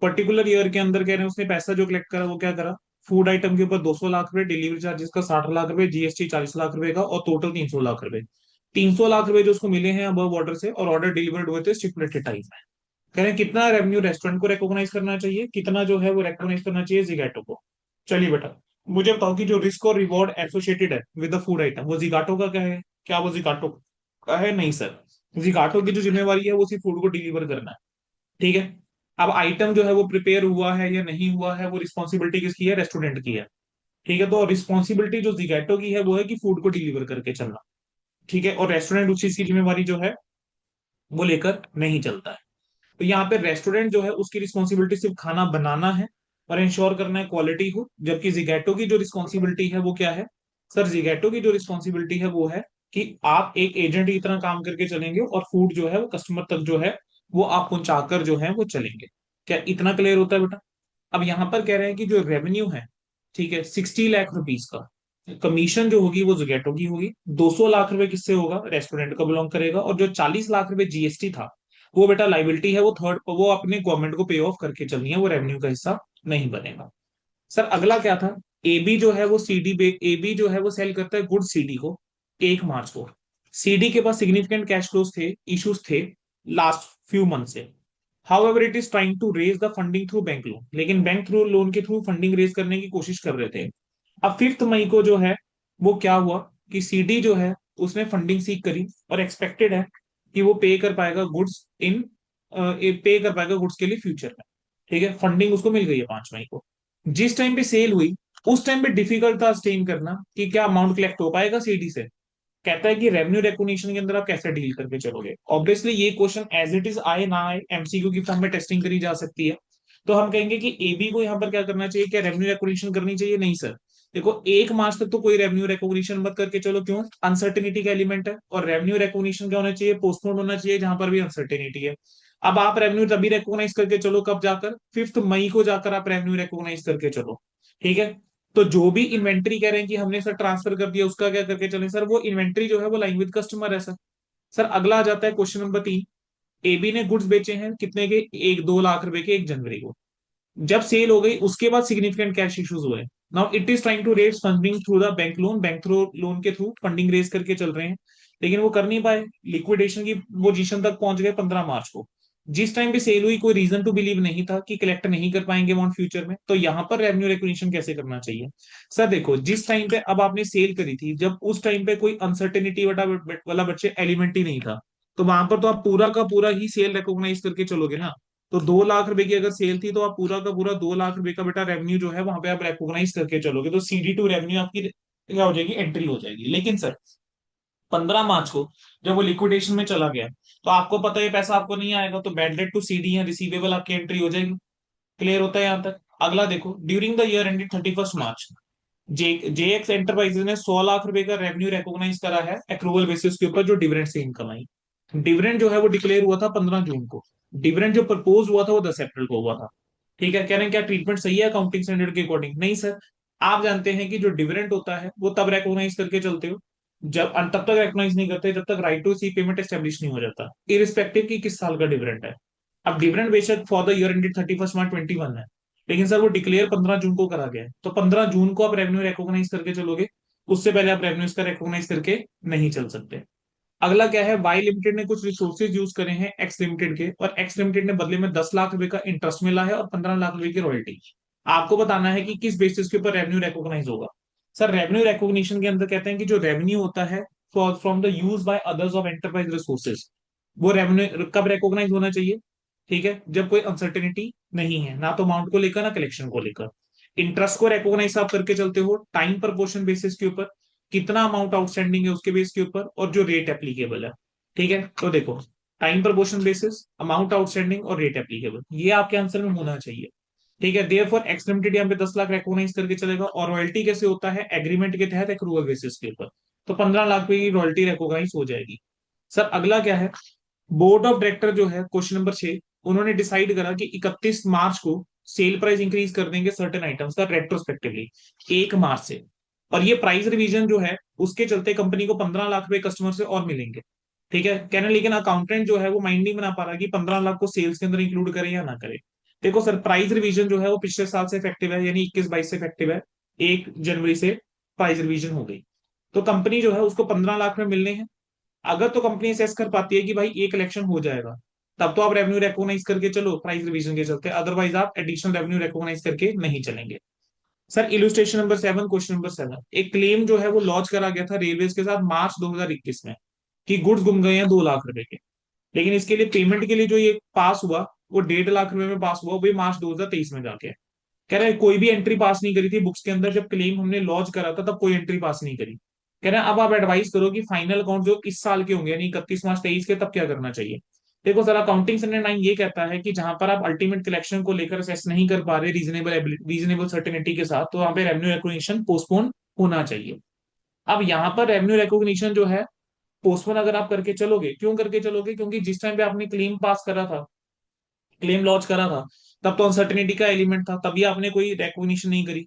Speaker 1: पर्टिकुलर ईयर के अंदर कह रहे हैं उसने पैसा जो कलेक्ट करा वो क्या करा, फूड आइटम के ऊपर 200 लाख रुपए, डिलीवरी चार्जेस का 60 लाख रुपए, जीएसटी 40 लाख रुपए का, और टोटल 300 लाख रुपए। 300 लाख रुपए जो उसको मिले हैं अब ऑर्डर से, और ऑर्डर डिलीवर्ड हुए थे स्टिपुलेटेड टाइम में। कह रहे हैं कितना रेवेन्यू रेस्टोरेंट को रिकॉग्नाइज करना चाहिए, कितना जो है वो रिकॉग्नाइज करना चाहिए जिगैटो को। चलिए बेटा मुझे बताओ कि जो रिस्क और रिवॉर्ड एसोसिएटेड है विद द फूड आइटम वो जिगाटो का क्या है, क्या वो जिगाटो का है, नहीं सर। जिगाटो की जो जिम्मेवारी है वो सिर्फ फूड को डिलीवर करना है। ठीक है, अब आइटम जो है वो प्रिपेयर हुआ है या नहीं हुआ है वो रिस्पॉन्सिबिलिटी किसकी है, रेस्टोरेंट की है। ठीक है, तो रिस्पॉन्सिबिलिटी जो जिगैटो की है वो है कि फूड को डिलीवर करके चलना। ठीक है, और रेस्टोरेंट उस चीज की जिम्मेवारी जो है वो लेकर नहीं चलता है। तो यहाँ पे रेस्टोरेंट जो है उसकी रिस्पॉन्सिबिलिटी सिर्फ खाना बनाना है और इंश्योर करना है क्वालिटी को, जबकि जिगैटो की जो रिस्पॉन्सिबिलिटी है वो क्या है। सर जिगैटो की जो रिस्पॉन्सिबिलिटी है वो है कि आप एक एजेंट की तरह काम करके चलेंगे, और फूड जो है वो कस्टमर तक जो है वो आप पहुंचाकर जो है वो चलेंगे। क्या इतना क्लियर होता है बेटा। अब यहाँ पर कह रहे हैं कि जो रेवेन्यू है, ठीक है, 60 लाख रुपीज का कमीशन जो होगी वो जोगैटो की होगी, 200 लाख रुपए किससे होगा, रेस्टोरेंट का बिलोंग करेगा, और जो 40 लाख रुपए जीएसटी था वो बेटा लाइबिलिटी है, वो थर्ड वो अपने गवर्नमेंट को पे ऑफ करके चलनी है, वो रेवेन्यू का हिस्सा नहीं बनेगा। सर अगला क्या था, एबी जो है वो एबी जो है वो सेल करता है गुड सीडी को 1 मार्च को। सीडी के पास सिग्निफिकेंट कैश फ्लोज थे, इश्यूज थे लास्ट फ्यू मंथ से। However it is trying to raise the funding through bank loan, लेकिन बैंक थ्रू लोन के थ्रू फंडिंग रेज करने की कोशिश कर रहे थे। अब 5 मई को जो है वो क्या हुआ कि सीडी जो है उसने फंडिंग सीख करी, और एक्सपेक्टेड है कि वो पे कर पाएगा गुड्स इन पे कर पाएगा गुड्स के लिए फ्यूचर में। ठीक है, फंडिंग उसको मिल गई है 5 मई को। जिस टाइम पे सेल हुई उस टाइम पे डिफिकल्ट था स्टेन करना कि क्या अमाउंट कलेक्ट हो पाएगा सीडी से। कहता है कि रेवेन्यू रिकॉग्निशन के अंदर आप कैसे डील करके चलोगे। ऑब्वियसली ये क्वेश्चन एज इट इज आए ना आए एमसीक्यू की फॉर्म में टेस्टिंग करी जा सकती है। तो हम कहेंगे कि एबी को यहाँ पर क्या करना चाहिए, क्या रेवेन्यू रिकॉग्निशन करनी चाहिए, नहीं सर। देखो 1 मार्च तक तो कोई रेवेन्यू रिकॉग्निशन मत करके चलो, क्यों, अनसर्टेनिटी का एलिमेंट है, और रेवेन्यू रिकॉग्निशन क्या होना चाहिए, पोस्टपोन होना चाहिए जहां पर भी अनसर्टेनिटी है। अब आप रेवेन्यू तभी रिकॉग्नाइज करके चलो कब जाकर, 5 मई को जाकर आप रेवेन्यू रिकॉग्नाइज करके चलो। ठीक है, तो जो भी इन्वेंट्री कह रहे हैं कि हमने सर ट्रांसफर कर दिया उसका क्या करके चले, सर वो इन्वेंट्री जो है वो लाइन विद कस्टमर है सर। सर अगला आ जाता है क्वेश्चन नंबर 3। एबी ने गुड्स बेचे हैं कितने के, 1-2 लाख रुपए के 1 जनवरी को। जब सेल हो गई उसके बाद सिग्निफिकेंट कैश इश्यूज हुए। Now it is trying to raise funding through the bank loan, bank through loan के थ्रू फंडिंग रेज करके चल रहे हैं, लेकिन वो कर नहीं पाए। लिक्विडेशन की पोजीशन तक पहुंच गए 15 मार्च को। जिस टाइम पे सेल हुई कोई रीजन टू बिलीव नहीं था कि कलेक्ट नहीं कर पाएंगे अमाउंट फ्यूचर में, तो यहाँ पर रेवेन्यू रिकॉग्निशन कैसे करना चाहिए? सर देखो, जिस टाइम पे अब आपने सेल करी थी, जब उस टाइम पे कोई अनसर्टेनिटी वाला बच्चे एलिमेंट ही नहीं था, तो वहां पर तो आप पूरा का पूरा ही सेल रिकॉग्नाइज करके चलोगे ना। तो 2 लाख रुपए की अगर सेल थी, तो आप पूरा का पूरा 2 लाख रुपए का बेटा रेवेन्यू जो है वहां पे आप रिकॉग्नाइज करके चलोगे, तो CD टू रेवेन्यू आपकी क्या हो जाएगी, एंट्री हो जाएगी। लेकिन सर 15 मार्च को जब वो लिक्विडेशन में चला गया, तो आपको पता है पैसा आपको नहीं आएगा, तो बैड डेट टू CD या रिसीवेबल आपकी एंट्री हो जाएगी। क्लियर होता है यहाँ तक? अगला देखो, during the year ended 31 March, J JX enterprises ने 100 लाख रुपए का रेवेन्यू रिकॉग्नाइज करा है एक्रूवल बेसिस के ऊपर, जो डिविडेंड से इनकम आई। डिविडेंड जो है वो डिक्लेयर हुआ था 15 जून को। डिविडेंड जो प्रपोज हुआ था वो 10 अप्रैल को हुआ था। ठीक है, कह रहे हैं क्या ट्रीटमेंट सही है अकाउंटिंग स्टैंडर्ड के अकॉर्डिंग? नहीं सर। आप जानते हैं कि जो डिविडेंड होता है वो तब रिकॉग्नाइज करके चलते हो, जब तब तक रिकॉग्नाइज नहीं करते जब तक right to see payment establish नहीं हो जाता, इरिस्पेक्टिव की किस साल का डिविडेंड है। अब डिविडेंड बेशक फॉर द ईयर एंडेड 31 मार्च 2021 है, लेकिन सर वो डिक्लेयर 15 जून को करा गया है, तो 15 जून को आप रेवेन्यू रिकॉग्नाइज करके चलोगे। उससे पहले आप रेवेन्यू का रिकॉग्नाइज करके नहीं चल सकते। अगला क्या है, वाई लिमिटेड ने कुछ रिसोर्सेज यूज करे हैं एक्स लिमिटेड के, और एक्स लिमिटेड ने बदले में 10 लाख रुपए का इंटरेस्ट मिला है और 15 लाख रुपए की रॉयल्टी। आपको बताना है कि किस बेसिस के ऊपर रेवेन्यू रिकॉग्नाइज होगा। सर रेवेन्यू रिकॉग्निशन के अंदर कहते हैं कि जो रेवेन्यू होता है from the use by others of enterprise resources, वो रेवेन्यू कब रिकॉग्नाइज होना चाहिए? ठीक है, जब कोई अनसर्टेनिटी नहीं है, ना तो अमाउंट को लेकर ना कलेक्शन को लेकर। इंटरेस्ट को रिकॉग्नाइज आप करके चलते हो टाइम प्रपोर्शन बेसिस के ऊपर, कितना अमाउंट आउटस्टैंडिंग है उसके बेस के ऊपर, और जो रेट एप्लीकेबल है। ठीक है, तो देखो, time proportion basis, amount outstanding और रेट एप्लीकेबल, ये आपके आंसर में होना चाहिए। ठीक है, देयरफॉर एक्स लिमिटेड यहाँ पे 10 लाख रिकॉग्नाइज करके चलेगा, और रॉयल्टी कैसे होता है, एग्रीमेंट के तहत एक्रूवल बेसिस के ऊपर, तो 15 लाख की रॉयल्टी रिकॉग्नाइज हो जाएगी। सर अगला क्या है, बोर्ड ऑफ डायरेक्टर जो है क्वेश्चन नंबर 6, उन्होंने डिसाइड करा कि 31 मार्च को सेल प्राइस इंक्रीज कर देंगे सर्टेन आइटम्स का रेट्रोस्पेक्टिवली 1 मार्च से। और ये प्राइस रिवीजन जो है उसके चलते कंपनी को 15 लाख रुपए कस्टमर से और मिलेंगे। ठीक है, कहना लेकिन अकाउंटेंट जो है वो माइंड नहीं बना पा रहा कि 15 लाख को सेल्स के अंदर इंक्लूड करे या ना करे। देखो सर, प्राइस रिवीजन जो है वो पिछले साल से इफेक्टिव है, यानी 21-22 से इफेक्टिव है। 1 जनवरी से प्राइस रिवीजन हो गई, तो कंपनी जो है उसको 15 लाख में मिलने हैं। अगर तो कंपनी असेस कर पाती है कि भाई ये कलेक्शन हो जाएगा, तब तो आप रेवेन्यू रिकॉग्नाइज करके चलो प्राइस रिवीजन के चलते, अदरवाइज आप एडिशनल रेवेन्यू रिकॉग्नाइज करके नहीं चलेंगे। Sir illustration number 7, question number 7, एक क्लेम जो है वो लॉन्च करा गया था रेलवेज के साथ मार्च 2021 में, कि गुड्स गुम गए हैं 2 लाख रुपए के। लेकिन इसके लिए पेमेंट के लिए जो ये पास हुआ, वो 1.5 लाख रुपए में पास हुआ, वो भी मार्च 2023 में जाके। कह रहा है कोई भी एंट्री पास नहीं करी थी बुक्स के अंदर, जब क्लेम हमने लॉन्च करा था तब कोई एंट्री पास नहीं करी। कह रहे हैं अब आप एडवाइस करो कि फाइनल अकाउंट जो इस साल के होंगे, यानी 31 मार्च 2023 के, तब क्या करना चाहिए। देखो सर, अकाउंटिंग स्टैंडर्ड 9 ये कहता है कि जहां पर आप अल्टीमेट कलेक्शन को लेकर असेस नहीं कर पा रहे रीजनेबल सर्टेनिटी के साथ, तो वहां पे रेवेन्यू रिकॉग्निशन पोस्टपोन होना चाहिए। अब यहाँ पर रेवेन्यू रिकॉग्निशन जो है पोस्टपोन अगर आप करके चलोगे, क्यों करके चलोगे, क्योंकि जिस टाइम पे आपने क्लेम पास करा था, क्लेम लॉन्च करा था, तब तो अनसर्टेनिटी का एलिमेंट था, तभी आपने कोई रिकॉग्निशन नहीं करी।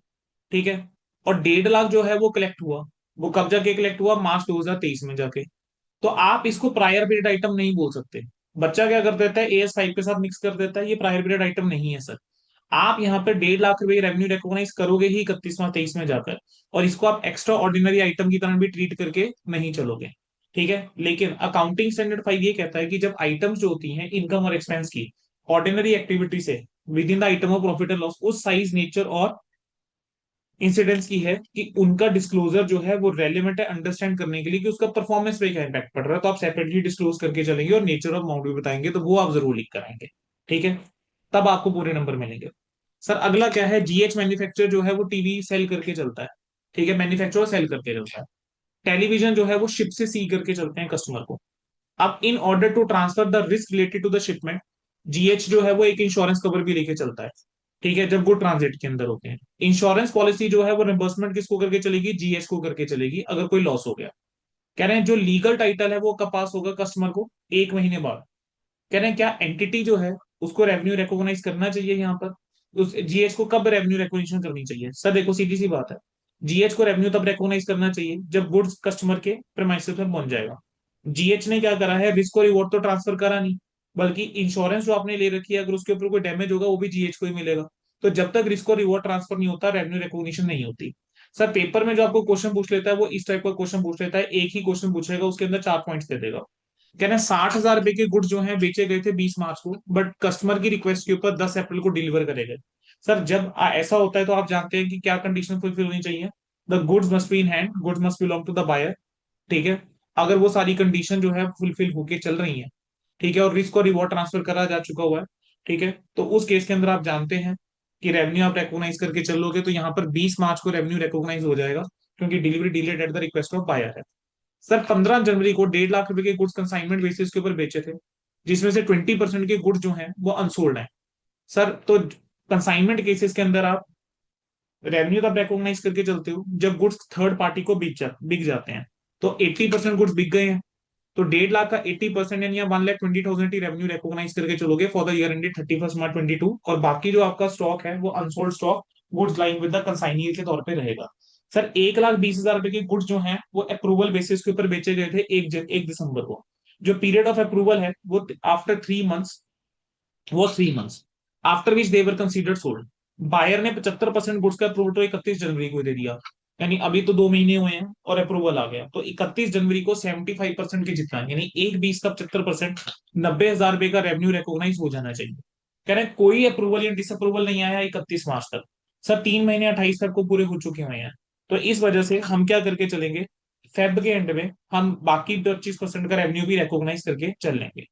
Speaker 1: ठीक है, और 1.5 लाख जो है वो कलेक्ट हुआ, वो कब जाके कलेक्ट हुआ, मार्च 2023 में जाके। तो आप इसको प्रायर पीरियड आइटम नहीं बोल सकते। बच्चा क्या कर देता है, AS5 के साथ मिक्स कर देता है, ये प्रायर पीरियड आइटम नहीं है सर। आप यहाँ पर 1.5 लाख रुपए रेवेन्यू रिकॉग्नाइज करोगे ही 31 मार्च 2023 में जाकर, और इसको आप एक्स्ट्रा ऑर्डिनरी आइटम की तरह भी ट्रीट करके नहीं चलोगे। ठीक है, लेकिन अकाउंटिंग स्टैंडर्ड 5 ये कहता है कि जब आइटम्स जो होती हैं इनकम और एक्सपेंस की ऑर्डिनरी एक्टिविटी से with in the item of profit and loss, उस साइज नेचर और इंसिडेंस की है कि उनका डिस्क्लोजर जो है वो रेलिवेंट है अंडरस्टैंड करने के लिए कि उसका परफॉर्मेंस पे क्या इम्पैक्ट पड़ रहा है, तो आप सेपरेटली डिस्क्लोज करके चलेंगे और नेचर ऑफ अमाउंट भी बताएंगे, तो वो आप जरूर लिख कराएंगे। ठीक है, तब आपको पूरे नंबर मिलेंगे। सर अगला क्या है, GH मैन्युफैक्चर जो है वो टीवी सेल करके चलता है। ठीक है, मैन्युफैक्चर सेल करके चलता है। टेलीविजन जो है वो शिप से सी करके चलते हैं कस्टमर को। अब in order to transfer the risk related to the shipment, GH जो है वो एक इंश्योरेंस कवर भी लेके चलता है। ठीक है, जब वो ट्रांजिट के अंदर होते हैं, इंश्योरेंस पॉलिसी जो है वो रिम्बर्समेंट किसको करके चलेगी, GH को करके चलेगी अगर कोई लॉस हो गया। कह रहे हैं जो लीगल टाइटल है वो कब पास होगा कस्टमर को, 1 महीने बाद। कह रहे हैं क्या एंटिटी जो है उसको रेवेन्यू रिकॉग्नाइज करना चाहिए यहाँ पर, उस GH को कब रेवेन्यू रिकॉग्निशन करनी चाहिए? सर देखो सीधी सी बात है, GH को रेवेन्यू तब रिकॉग्नाइज करना चाहिए जब गुड्स कस्टमर के प्रेमाइसेस में पहुंच जाएगा। GH ने क्या करा है, रिस्क और रिवॉर्ड तो ट्रांसफर करा नहीं, बल्कि इंश्योरेंस जो आपने ले रखी है अगर उसके ऊपर कोई डैमेज होगा वो भी GH को ही मिलेगा। तो जब तक रिस्क और रिवॉर्ड ट्रांसफर नहीं होता रेवेन्यू रिकॉग्निशन नहीं होती। सर पेपर में जो आपको क्वेश्चन पूछ लेता है वो इस टाइप का क्वेश्चन पूछ लेता है, एक ही क्वेश्चन पूछेगा उसके अंदर 4 पॉइंट्स दे देगा। कह रहे हैं 60,000 रुपए के गुड्स जो हैं बेचे गए थे 20 मार्च को, बट कस्टमर की रिक्वेस्ट के ऊपर 10 अप्रैल को डिलीवर करे गए। सर जब ऐसा होता है तो आप जानते हैं कि क्या कंडीशन फुलफिल होनी चाहिए। The goods must be in hand, goods must belong to the buyer. ठीक है। अगर वो सारी कंडीशन जो है फुलफिल होके चल रही है, ठीक है, और रिस्क और रिवॉर्ड ट्रांसफर करा जा चुका हुआ है, ठीक है, तो उस केस के अंदर आप जानते हैं कि रेवेन्यू आप रेकोगनाइज करके चलोगे, तो यहाँ पर 20 मार्च को रेवेन्यू रेकोगनाइज हो जाएगा, क्योंकि delivery delayed at the request of buyer है। सर 15 जनवरी को 1.5 लाख रुपए के गुड्स कंसाइनमेंट बेसिस के ऊपर बेचे थे, जिसमें से 20% के गुड्स जो हैं वो अनसोल्ड हैं। सर तो कंसाइनमेंट केसेस के अंदर आप रेवेन्यू तब रिकॉग्नाइज करके चलते हो जब गुड्स थर्ड पार्टी को बिक जाते हैं। तो 80% गुड्स बिक गए हैं, तो 1.5 लाख का 80% यानी 1,20,000 ही रेवेन्यू रिकॉग्नाइज करके चलोगे for the year ended 31 March 2022, और बाकी जो आपका स्टॉक है वो unsold stock goods lying with the consignor के तौर पे रहेगा। सर 1,20,000 रुपए के गुड्स जो हैं वो अप्रूवल बेसिस के ऊपर बेचे गए थे 1 दिसंबर को। जो पीरियड ऑफ अप्रूवल है वो आफ्टर 3 मंथ्स, वो 3 months after which they're considered sold. Buyer ने 75% गुड्स का अप्रूवल तो 31 जनवरी को दे दिया, यानी अभी तो 2 महीने हुए हैं और अप्रूवल आ गया, तो 31 जनवरी को 75% के जितना, यानी 1/20 का 75%, 90,000 रुपए का रेवेन्यू रिकॉग्नाइज हो जाना चाहिए। कह रहे हैं कोई अप्रूवल या डिसअप्रूवल नहीं आया 31 मार्च तक। सर 3 महीने 28 तक को पूरे हो चुके हुए हैं, तो इस वजह से हम क्या करके चलेंगे, फेब के एंड में हम बाकी 25% का रेवेन्यू भी रिकॉग्नाइज करके चल लेंगे।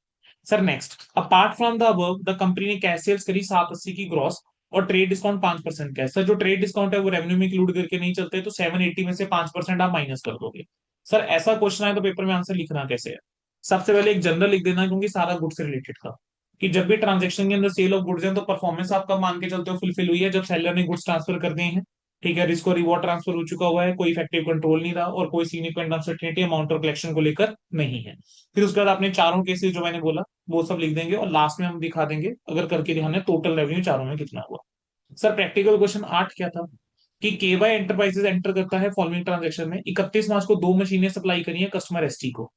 Speaker 1: Sir next, apart from the above the company ने कैश सेल्स करी 780 की ग्रॉस, और ट्रेड डिस्काउंट 5% का है। सर जो ट्रेड डिस्काउंट है वो रेवेन्यू में इंक्लूड करके नहीं चलते, तो 780 में से 5% आप माइनस कर दोगे। सर ऐसा क्वेश्चन है तो पेपर में आंसर लिखना कैसे है। सबसे पहले एक जनरल लिख देना, क्योंकि सारा गुड्स से रिलेटेड था, कि जब भी ट्रांजेक्शन के अंदर सेल ऑफ गुड्स है तो परफॉर्मेंस आप कब मान के चलते हो फुलफिल हुई है, जब सेलर ने गुड्स ट्रांसफर कर दिए हैं, ठीक है, रिस्क और रिवॉर्ड ट्रांसफर हो चुका हुआ है, कोई इफेक्टिव कंट्रोल नहीं रहा, और कोई सिग्निफिकेंट अनसर्टेनिटी अमाउंट और कलेक्शन को लेकर नहीं है। फिर उसके बाद आपने चारों केसेस जो मैंने बोला वो सब लिख देंगे, और लास्ट में हम दिखा देंगे अगर करके दिखाने टोटल रेवेन्यू चारों में कितना हुआ। सर प्रैक्टिकल क्वेश्चन 8 क्या था, कि केवाई एंटरप्राइजेस एंटर करता है फॉलोइंग ट्रांजेक्शन में, 31 मार्च को 2 मशीनें सप्लाई करी है कस्टमर एसटी को।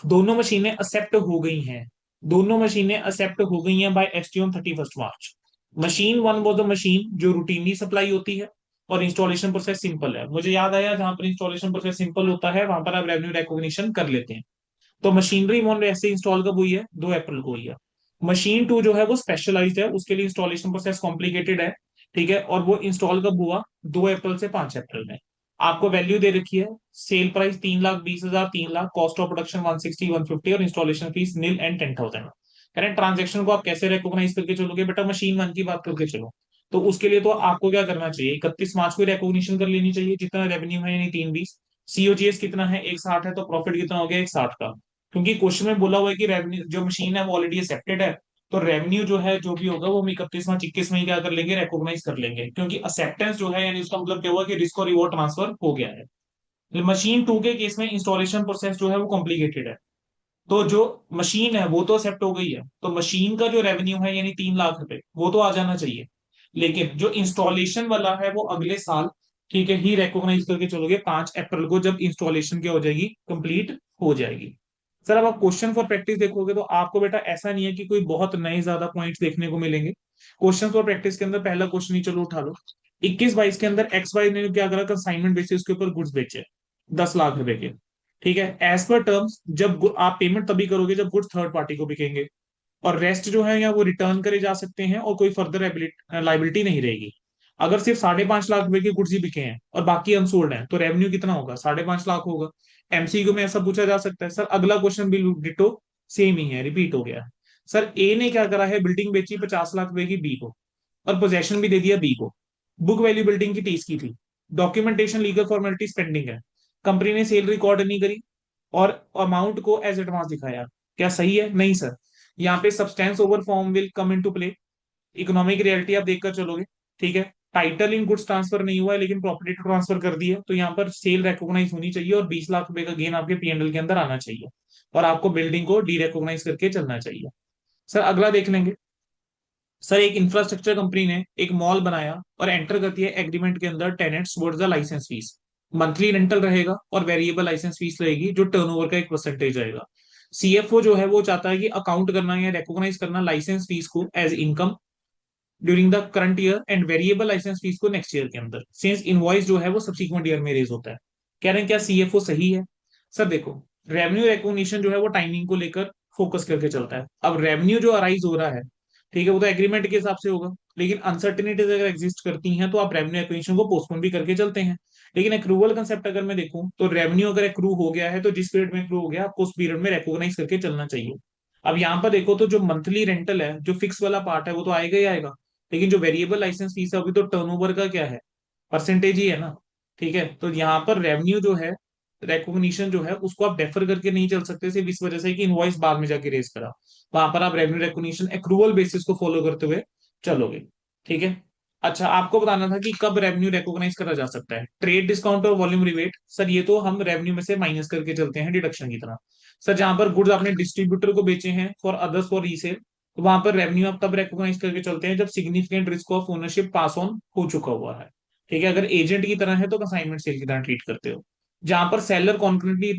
Speaker 1: दोनों मशीनें एक्सेप्ट हो गई हैं, दोनों मशीनें एक्सेप्ट हो गई हैं by ST on 31 March. Machine one वो द मशीन जो रूटीनली सप्लाई होती है, और इंस्टॉलेशन प्रोसेस सिंपल है। मुझे याद आया जहां पर इंस्टॉलेशन प्रोसेस सिंपल होता है वहां पर आप रेवेन्यू रिकॉग्निशन कर लेते हैं। तो मशीनरी वन ऐसे इंस्टॉल कब हुई है, 2 अप्रैल को हुई है। मशीन टू जो है वो स्पेशलाइज्ड है, उसके लिए इंस्टॉलेशन प्रोसेस कॉम्प्लिकेटेड है, ठीक है, और वो इंस्टॉल कब हुआ, 2 अप्रैल से 5 अप्रैल में। आपको वैल्यू दे रखी है, sale price 3,20,000, 3 lakh, cost of production 160 150, और installation fees nil and 10,000। Current transaction को आप कैसे रिकॉग्नाइज करके चलोगे बेटा, मशीन वन की बात करके चलो। तो उसके लिए तो आपको क्या करना चाहिए, 31 मार्च को रिकॉग्निशन कर लेनी चाहिए जितना रेवेन्यू है, यानी 320। सीओजीएस कितना है, 160 है, तो प्रॉफिट कितना हो गया, 160 का। क्योंकि क्वेश्चन में बोला हुआ है कि रेवेन्यू जो मशीन है वो ऑलरेडी एक्सेप्टेड है, तो रेवेन्यू जो है जो भी होगा वो हम 31 में 21 में ही क्या कर लेंगे, रिकॉग्नाइज कर लेंगे, क्योंकि एक्सेप्टेंस जो है यानी उसका मतलब क्या हुआ कि रिस्क और रिवॉर्ड ट्रांसफर हो गया है। मशीन टू के केस में इंस्टॉलेशन प्रोसेस जो है वो कॉम्प्लिकेटेड है, तो जो मशीन है वो तो एक्सेप्ट हो गई है, तो मशीन का जो रेवेन्यू है यानी 3 लाख रुपए वो तो आ जाना चाहिए। लेकिन जो इंस्टॉलेशन वाला है वो अगले साल, ठीक है, ही रिकॉग्नाइज करके चलोगे 5 अप्रैल को, जब इंस्टॉलेशन क्या हो जाएगी, कंप्लीट हो जाएगी। सर अब आप क्वेश्चन फॉर प्रैक्टिस देखोगे तो आपको बेटा ऐसा नहीं है कि कोई बहुत नए ज्यादा पॉइंट्स देखने को मिलेंगे। क्वेश्चन फॉर प्रैक्टिस के अंदर पहला क्वेश्चन ही चलो उठा लो। 21-22 के अंदर एक्स वाई ने क्या करा, कंसाइनमेंट बेसिस के ऊपर गुड्स बेचे 10 लाख रुपए के, ठीक है, एज पर टर्म्स जब आप पेमेंट तभी करोगे जब गुड्स थर्ड पार्टी को बिकेंगे, और रेस्ट जो है या वो रिटर्न करे जा सकते हैं, और कोई फर्दर लाइबिलिटी नहीं रहेगी। अगर सिर्फ 5.5 लाख रुपए के गुड्स ही बिके हैं और बाकी अनसोल्ड हैं, तो रेवेन्यू कितना होगा, 5.5 लाख होगा। एमसीक्यू में ऐसा पूछा जा सकता है। सर अगला क्वेश्चन भी डिटो सेम ही है, रिपीट हो गया। सर ए ने क्या करा है, बिल्डिंग बेची 50 लाख रुपए की बी को, और पोजेशन भी दे दिया बी को। बुक वैल्यू बिल्डिंग की 30 की थी, डॉक्यूमेंटेशन लीगल फॉर्मेलिटीज पेंडिंग है, कंपनी ने सेल रिकॉर्ड नहीं करी, और अमाउंट को एज एडवांस दिखाया। क्या सही है, नहीं सर। यहाँ पे substance over form will come into play, economic reality आप देखकर चलोगे, ठीक है। टाइटल इन गुड्स ट्रांसफर नहीं हुआ है लेकिन प्रॉपर्टी तो ट्रांसफर कर दी है, तो यहाँ पर सेल रिकॉग्नाइज होनी चाहिए, और 20 लाख रुपए का गेन आपके पीएनएल के अंदर आना चाहिए, और आपको बिल्डिंग को डी रिकॉग्नाइज करके चलना चाहिए। सर अगला देख लेंगे। सर एक इंफ्रास्ट्रक्चर कंपनी ने एक मॉल बनाया और एंटर करती है एग्रीमेंट के अंदर tenants towards the licence fees. Monthly rental रहेगा और वेरिएबल लाइसेंस फीस रहेगी जो टर्नओवर का एक परसेंटेज रहेगा। सीएफओ जो है वो चाहता है कि अकाउंट करना या रिकॉग्नाइज करना लाइसेंस फीस को as income during the current year, and variable licence fees को नेक्स्ट ईयर के अंदर, सिंस इनवॉइस जो है वो सब्सिक्वेंट ईयर में रेज होता है। कह रहे हैं क्या सीएफओ सही है। सर देखो, रेवेन्यू रिकॉग्निशन जो है वो टाइमिंग को लेकर फोकस करके चलता है। अब रेवेन्यू जो अराइज हो रहा है, ठीक है, वो तो एग्रीमेंट के हिसाब से होगा, लेकिन अनसर्टिनिटीज अगर एग्जिस्ट करती हैं तो आप रेवेन्यू रिकॉग्निशन को पोस्टपोन भी करके चलते हैं। लेकिन एक्रूवल कंसेप्ट अगर मैं देखूं तो रेवेन्यू अगर एक्रू हो गया है तो जिस पीरियड में एक्रू हो गया आपको उस पीरियड में रिकॉग्नाइज करके चलना चाहिए। अब यहाँ पर देखो तो जो मंथली रेंटल है, जो फिक्स वाला पार्ट है, वो तो आएगा ही आएगा, लेकिन जो वेरिएबल लाइसेंस फीस है अभी तो टर्नओवर का क्या है, परसेंटेज ही है ना। ठीक है, तो यहाँ पर रेवेन्यू जो है, रिकॉग्निशन जो है, उसको आप डेफर करके नहीं चल सकते सिर्फ इस वजह से कि इनवॉइस बाद में जाके रेज करा। वहां पर आप रेवेन्यू रिकॉग्निशन एक्रूवल बेसिस को फॉलो करते हुए चलोगे। ठीक है। अच्छा, आपको बताना था कि कब रेवेन्यू रिकॉग्नाइज करा जा सकता है। ट्रेड डिस्काउंट और वॉल्यूम रिबेट, सर ये तो हम रेवेन्यू में से माइनस करके चलते हैं डिडक्शन की तरह। सर जहां पर गुड्स आपने डिस्ट्रीब्यूटर को बेचे हैं फॉर अदर्स फॉर रीसेल, तो वहां पर रेवेन्यू आप तब रिकॉग्नाइज करके चलते हैं जब significant risk of ownership pass on हो चुका हुआ है। ठीक है, अगर एजेंट की तरह है तो कंसाइनमेंट सेल की तरह ट्रीट करते हो। जहां पर सेलर कॉन्क्रीटली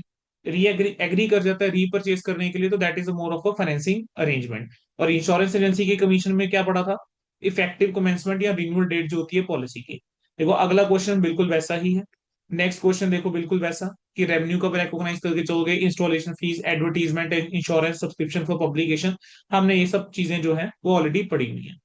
Speaker 1: री एग्री एग्री कर जाता है रीपर्चेज करने के लिए, तो that is more of a financing arrangement. और इंश्योरेंस एजेंसी के कमीशन में क्या पड़ा था, इफेक्टिव कमेंसमेंट या रिन्यूअल डेट जो होती है पॉलिसी की। देखो अगला क्वेश्चन बिल्कुल वैसा ही है। नेक्स्ट क्वेश्चन देखो बिल्कुल वैसा, कि रेवेन्यू कब रिकॉग्नाइज करके चलोगे, installation fees, advertisement, insurance, subscription for publication, हमने ये सब चीजें जो है वो ऑलरेडी पढ़ी हुई है।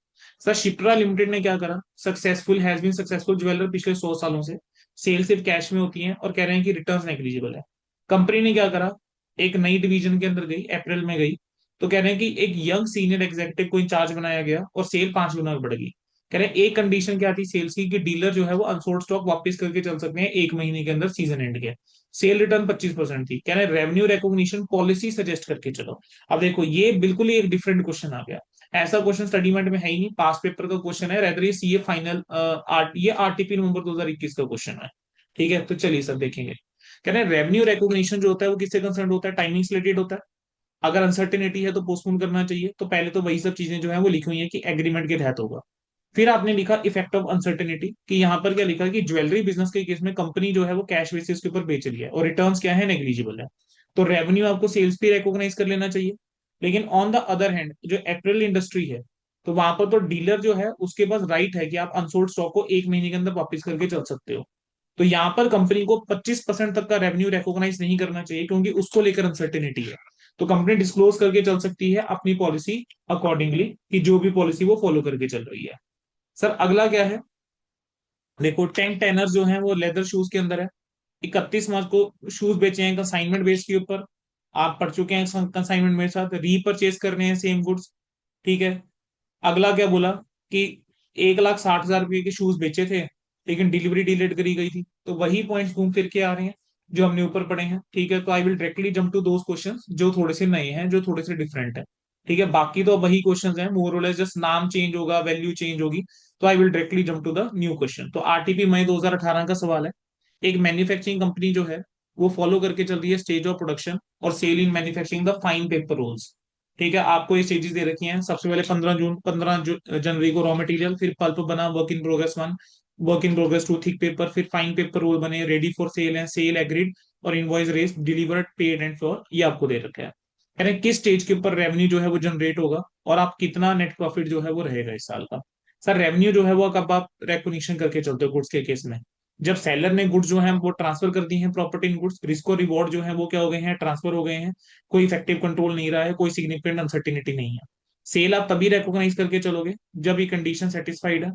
Speaker 1: सर शिप्रा लिमिटेड ने क्या करा, successful has been successful jeweller पिछले 100 सालों से, सेल सिर्फ कैश में होती है और कह रहे हैं कि रिटर्न नेग्लिजिबल है। कंपनी ने क्या करा, एक नई डिवीजन के अंदर गई, अप्रैल में गई, तो कह रहे हैं कि एक यंग सीनियर एग्जीक्यूटिव को इंचार्ज बनाया गया और सेल 5 गुना बढ़ गई। कह रहे हैं एक कंडीशन क्या थी सेल्स की, कि डीलर जो है वो अनसोल्ड स्टॉक वापस करके चल सकते हैं 1 महीने के अंदर सीजन एंड के। सेल रिटर्न 25% थी। कह रहे हैं रेवेन्यू रिकॉग्निशन पॉलिसी सजेस्ट करके चलो। अब देखो ये बिल्कुल ही एक डिफरेंट क्वेश्चन आ गया। ऐसा क्वेश्चन स्टडी मेंट में है ही नहीं, पास पेपर का क्वेश्चन है, रेदर ये सीए फाइनल आर्ट, ये आरटीपी नवंबर 2021 का क्वेश्चन है। ठीक है, तो चलिए सर देखेंगे। कह रहे हैं रेवेन्यू रिकॉग्निशन जो होता है वो किससे कंसर्न होता है, टाइमिंग से रिलेटेड होता है। अगर अनसर्टेनिटी है तो पोस्टपोन करना चाहिए, तो पहले तो वही सब चीजें जो है वो लिखी हुई है कि एग्रीमेंट के तहत होगा। फिर आपने लिखा इफेक्ट ऑफ अनसर्टेनिटी, कि यहाँ पर क्या लिखा कि ज्वेलरी बिजनेस के केस में कंपनी जो है वो कैश बेसिस के ऊपर बेच रही है और रिटर्न्स क्या है, नेग्लिजिबल है। तो रेवेन्यू आपको सेल्स पे रिकॉग्नाइज कर लेना चाहिए। लेकिन ऑन द अदर हैंड जो एप्रिल इंडस्ट्री है, तो वहां पर तो डीलर जो है उसके पास राइट है कि आप अनसोल्ड स्टॉक को 1 महीने के अंदर वापस करके चल सकते हो। तो यहाँ पर कंपनी को 25% तक का रेवेन्यू रिकॉग्नाइज नहीं करना चाहिए क्योंकि उसको लेकर अनसर्टेनिटी है। तो कंपनी डिस्क्लोज करके चल सकती है अपनी पॉलिसी अकॉर्डिंगली, कि जो भी पॉलिसी वो फॉलो करके चल रही है। सर अगला क्या है, देखो 10 टेनर जो है वो लेदर शूज के अंदर है। 31 मार्च को शूज बेचे हैं कंसाइनमेंट बेस के ऊपर, आप पढ़ चुके हैं कंसाइनमेंट मेरे साथ, रीपर्चेज करने हैं सेम गुड्स। ठीक है। अगला क्या बोला, कि 1,60,000 रुपए के शूज बेचे थे लेकिन डिलीवरी डिलेट करी गई थी। तो वही पॉइंट्स घूम फिर के आ रहे हैं जो हमने ऊपर पढ़े हैं। ठीक है, तो I will directly jump to those questions जो थोड़े से नए हैं, जो थोड़े से डिफरेंट है। ठीक है, बाकी तो वही क्वेश्चंस हैं, मोर और लेस जस्ट नाम चेंज होगा, वैल्यू चेंज होगी। तो I will directly jump to the new question. तो आरटीपी मई 2018 का सवाल है। एक मैन्युफैक्चरिंग कंपनी जो है वो फॉलो करके चल रही है स्टेज ऑफ प्रोडक्शन और sale in manufacturing the fine paper rolls. ठीक है, आपको ये स्टेजेस दे रखी हैं। सबसे पहले 15 जनवरी को रॉ मटेरियल, फिर पल्प बना work in progress 1, work in progress 2 thick paper, फिर फाइन पेपर रोल बने, रेडी फॉर सेल है, सेल एग्रीड और invoice raise delivered paid and for, ये आपको दे रखा है। यानी किस स्टेज के ऊपर रेवेन्यू जो है वो जनरेट होगा और आप कितना नेट प्रॉफिट जो है वो रहेगा इस साल का। सर रेवेन्यू जो है वो कब आप रेकोनिशन करके चलते हो गुड्स के केस में, जब सेलर ने गुड्स जो है वो ट्रांसफर कर दी हैं प्रॉपर्टी इन गुड्स, रिस्क और रिवॉर्ड जो है वो क्या हो गए हैं, ट्रांसफर हो गए हैं, कोई इफेक्टिव कंट्रोल नहीं रहा है, कोई सिग्निफिकेंट अनसर्टिनिटी नहीं है। सेल आप तभी रिकॉग्नाइज करके चलोगे जब ये कंडीशन सेटिस्फाइड है।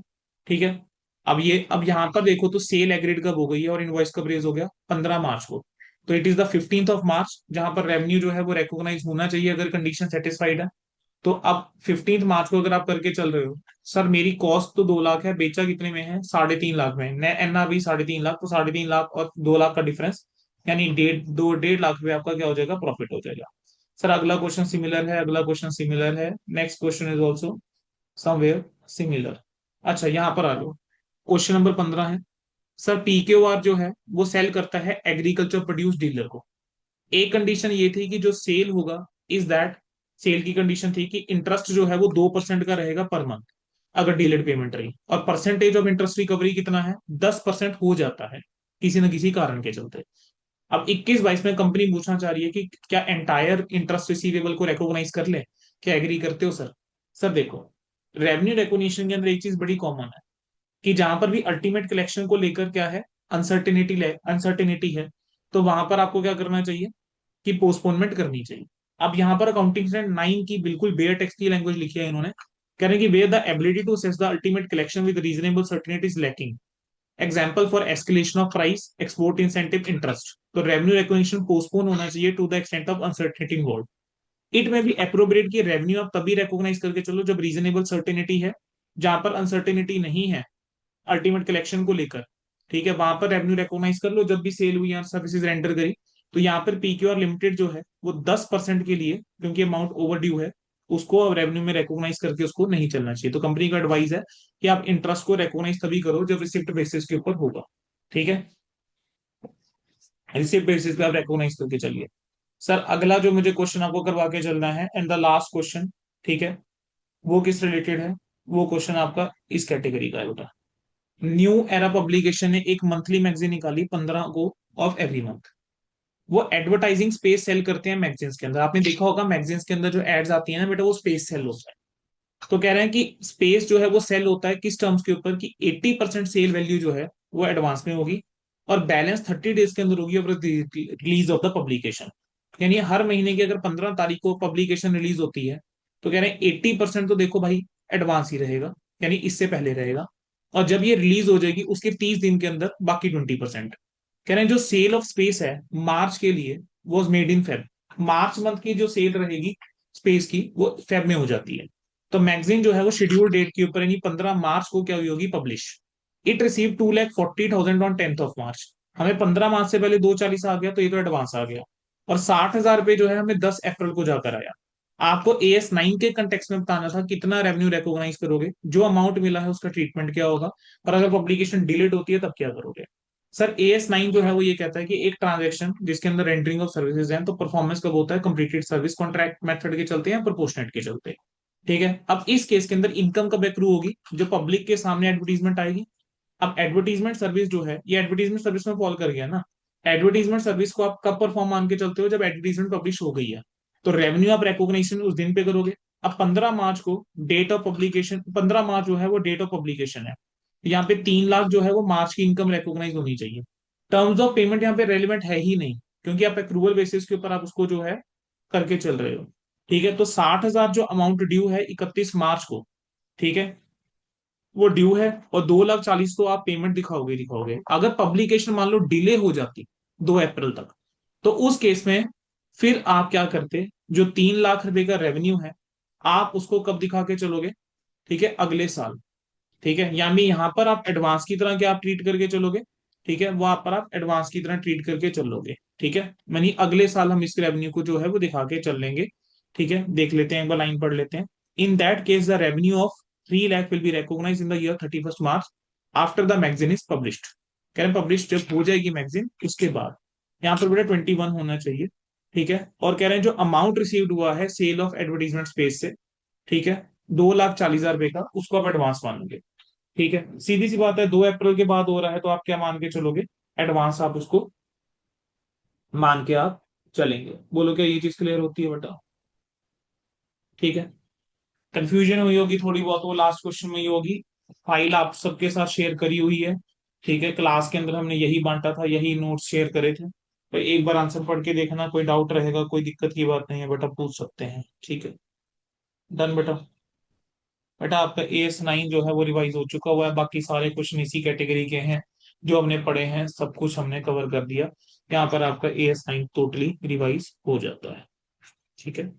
Speaker 1: ठीक है। अब यहाँ पर देखो तो सेल एग्रीड कब हो गई है और इनवॉइस कब रेज हो गया, 15 मार्च को। तो इट इज द 15 मार्च जहां पर रेवेन्यू जो है वो रिकॉग्नाइज होना चाहिए अगर कंडीशन सेटिस्फाइड है। तो अब 15 मार्च को अगर आप करके चल रहे हो, सर मेरी कॉस्ट तो 2 लाख है, बेचा कितने में है, 3.5 लाख में, एनआरबी 3.5 लाख, तो 3.5 लाख और 2 लाख का डिफरेंस, यानी 1.5 लाख रुपए आपका क्या हो जाएगा, प्रॉफिट हो जाएगा। सर अगला क्वेश्चन सिमिलर है, अगला क्वेश्चन सिमिलर है, next question is also somewhere similar. अच्छा यहाँ पर आ जाओ, क्वेश्चन नंबर 15 है। सर पीक्यूआर जो है वो सेल करता है एग्रीकल्चर प्रोड्यूस डीलर को। एक कंडीशन ये थी कि जो सेल होगा, इज दैट, सेल की कंडीशन थी कि इंटरेस्ट जो है वो 2% का रहेगा पर मंथ अगर डिलेड पेमेंट रही, और परसेंटेज ऑफ इंटरेस्ट रिकवरी कितना है, 10% हो जाता है किसी न किसी कारण के चलते। अब 21-22 में कंपनी पूछना चाह रही है कि क्या एंटायर इंटरेस्ट रिसीवेबल को रिकॉग्नाइज कर ले, क्या एग्री करते हो सर। सर देखो, रेवेन्यू रिकॉग्निशन के अंदर एक चीज बड़ी कॉमन है, कि जहां पर भी अल्टीमेट कलेक्शन को लेकर क्या है, अनसर्टिनिटी अनसर्टिनिटी है, तो वहां पर आपको क्या करना चाहिए, कि पोस्टपोनमेंट करनी चाहिए। अब यहाँ पर अकाउंटिंग स्टैंडर्ड 9 की बिल्कुल बेयर टेक्स्ट की लैंग्वेज लिखी है इन्होंने, कह रहे हैं कि where the ability to assess the ultimate collection with reasonable certainty is lacking, example for escalation of price, export incentive, interest, तो रेवेन्यू रिकॉग्निशन पोस्टपोन होना चाहिए to the extent of uncertainty involve. It में भी अप्रोप्रिएट की रेवेन्यू आप तभी रिकॉग्नाइज करके चलो जब रीजनेबल सर्टेनिटी है, जहां पर अनसर्टेनिटी नहीं है अल्टीमेट कलेक्शन को लेकर, ठीक है, वहां पर रेवेन्यू रिकॉग्नाइज कर लो जब भी सेल हुई या सर्विसेज रेंडर करी। तो यहाँ पर पीक्यूआर लिमिटेड जो है वो 10% के लिए, क्योंकि अमाउंट ओवर ड्यू है, उसको अब रेवेन्यू में रिकॉग्नाइज करके उसको नहीं चलना चाहिए। तो कंपनी का एडवाइस है कि आप इंटरेस्ट को रिकॉग्नाइज तभी करो जब रिसिप्ट बेसिस के ऊपर होगा, ठीक है, रिसिप्ट बेसिस पे आप रिकॉग्नाइज करके चलिए। सर अगला जो मुझे क्वेश्चन आपको करवा के चलना है एंड द लास्ट क्वेश्चन, ठीक है, वो किस रिलेटेड है, वो क्वेश्चन आपका इस कैटेगरी का है बेटा। न्यू एरा पब्लिकेशन ने एक मंथली मैगजीन निकाली 15 को ऑफ एवरी मंथ। वो एडवर्टाइजिंग स्पेस सेल करते हैं मैगजीन्स के अंदर, आपने देखा होगा मैगजीन्स के अंदर जो एड्स आती है ना बेटा, वो स्पेस सेल होता है। तो कह रहे हैं कि स्पेस जो है वो सेल होता है किस टर्म्स के ऊपर, कि 80% सेल वैल्यू जो है वो एडवांस में होगी, और बैलेंस 30 डेज के अंदर होगी रिलीज ऑफ द पब्लिकेशन। यानी हर महीने की अगर 15 तारीख को पब्लिकेशन रिलीज होती है, तो कह रहे हैं 80% तो देखो भाई एडवांस ही रहेगा, यानी इससे पहले रहेगा, और जब ये रिलीज हो जाएगी उसके 30 दिन के अंदर बाकी 20%। कह रहे हैं जो सेल ऑफ स्पेस है मार्च के लिए was made in Feb, March month की जो सेल रहेगी स्पेस की वो फेब में हो जाती है। तो मैगजीन जो है वो शेड्यूल डेट के ऊपर यानी 15 मार्च को क्या हुई होगी publish. It receive 2,40,000 on 10th of March. हमें 15 मार्च से पहले 240 आ गया, तो ये तो एडवांस आ गया। और 60,000 रुपये जो है हमें 10 अप्रैल को जाकर आया। आपको AS9 के कंटेक्स में बताना था कितना रेवेन्यू रिकॉग्नाइज करोगे, जो अमाउंट मिला है उसका ट्रीटमेंट क्या होगा, और अगर पब्लिकेशन डिलीट होती है तब क्या करोगे। सर AS9 जो है वो ये कहता है कि एक ट्रांजेक्शन जिसके अंदर रेंडरिंग ऑफ सर्विसेज है, तो परफॉर्मेंस कब होता है, कंप्लीटेड सर्विस कॉन्ट्रैक्ट मेथड के चलते हैं या प्रोपोर्शनेट के चलते। ठीक है, अब इस केस के अंदर इनकम कब एक्रू होगी, जो पब्लिक के सामने एडवर्टीजमेंट आएगी। अब एडवर्टीजमेंट सर्विस जो है ये एडवर्टीजमेंट सर्विस में फॉल कर गया ना। एडवर्टीजमेंट सर्विस को आप कब परफॉर्म मान के चलते हो, जब एडवर्टीजमेंट पब्लिश हो गई है। तो रेवेन्यू आप रिकॉग्निशन उस दिन पे करोगे। अब 15 मार्च को डेट ऑफ पब्लिकेशन, 15 मार्च जो है वो डेट ऑफ पब्लिकेशन है। यहाँ पे 3 लाख जो है वो मार्च की इनकम रिकॉग्नाइज होनी चाहिए। टर्म्स ऑफ पेमेंट यहाँ पे रेलिवेंट है ही नहीं, क्योंकि आप एक्रूवल बेसिस के ऊपर आप उसको जो है करके चल रहे हो। ठीक है, तो 60,000 जो अमाउंट ड्यू है 31 मार्च को, ठीक है, वो ड्यू है, और 2,40,000 तो आप पेमेंट दिखाओगे दिखाओगे। अगर पब्लिकेशन मान लो डिले हो जाती 2 अप्रैल तक, तो उस केस में फिर आप क्या करते, जो 3 लाख रुपए का रेवेन्यू है आप उसको कब दिखा के चलोगे, ठीक है, अगले साल। ठीक है, यानी यहाँ पर आप एडवांस की तरह क्या आप ट्रीट करके चलोगे, ठीक है, वहां पर आप एडवांस की तरह ट्रीट करके चलोगे। ठीक है, यानी अगले साल हम इस रेवेन्यू को जो है वो दिखा के चल लेंगे। ठीक है, देख लेते हैं एक बार लाइन पढ़ लेते हैं। In that case the revenue of 3 lakh will be recognise in the year 31 March after the magazine is published. कह रहे हैं पब्लिश जब हो जाएगी मैगजीन उसके बाद। यहाँ पर बेटा 21 होना चाहिए। ठीक है, और कह रहे हैं जो अमाउंट रिसीव्ड हुआ है सेल ऑफ एडवर्टीजमेंट स्पेस से, ठीक है, 2,40,000 रुपए का, उसको आप एडवांस मानोगे। ठीक है, सीधी सी बात है, 2 अप्रैल के बाद हो रहा है तो आप क्या मान के चलोगे, एडवांस आप उसको मान के आप चलेंगे। बोलो क्या ये चीज क्लियर होती है बेटा। ठीक है, कंफ्यूजन हुई होगी थोड़ी बहुत, वो लास्ट क्वेश्चन में ही होगी। फाइल आप सबके साथ शेयर करी हुई है। ठीक है, क्लास के अंदर हमने यही बांटा था, यही नोट्स शेयर करे थे, तो एक बार आंसर पढ़ के देखना, कोई डाउट रहेगा कोई दिक्कत की बात नहीं है बेटा, पूछ सकते हैं। ठीक है, डन बेटा। बेटा आपका AS9 जो है वो रिवाइज हो चुका हुआ है, बाकी सारे क्वेश्चन इसी कैटेगरी के हैं जो हमने पढ़े हैं, सब कुछ हमने कवर कर दिया। यहाँ पर आपका AS9 टोटली रिवाइज हो जाता है। ठीक है।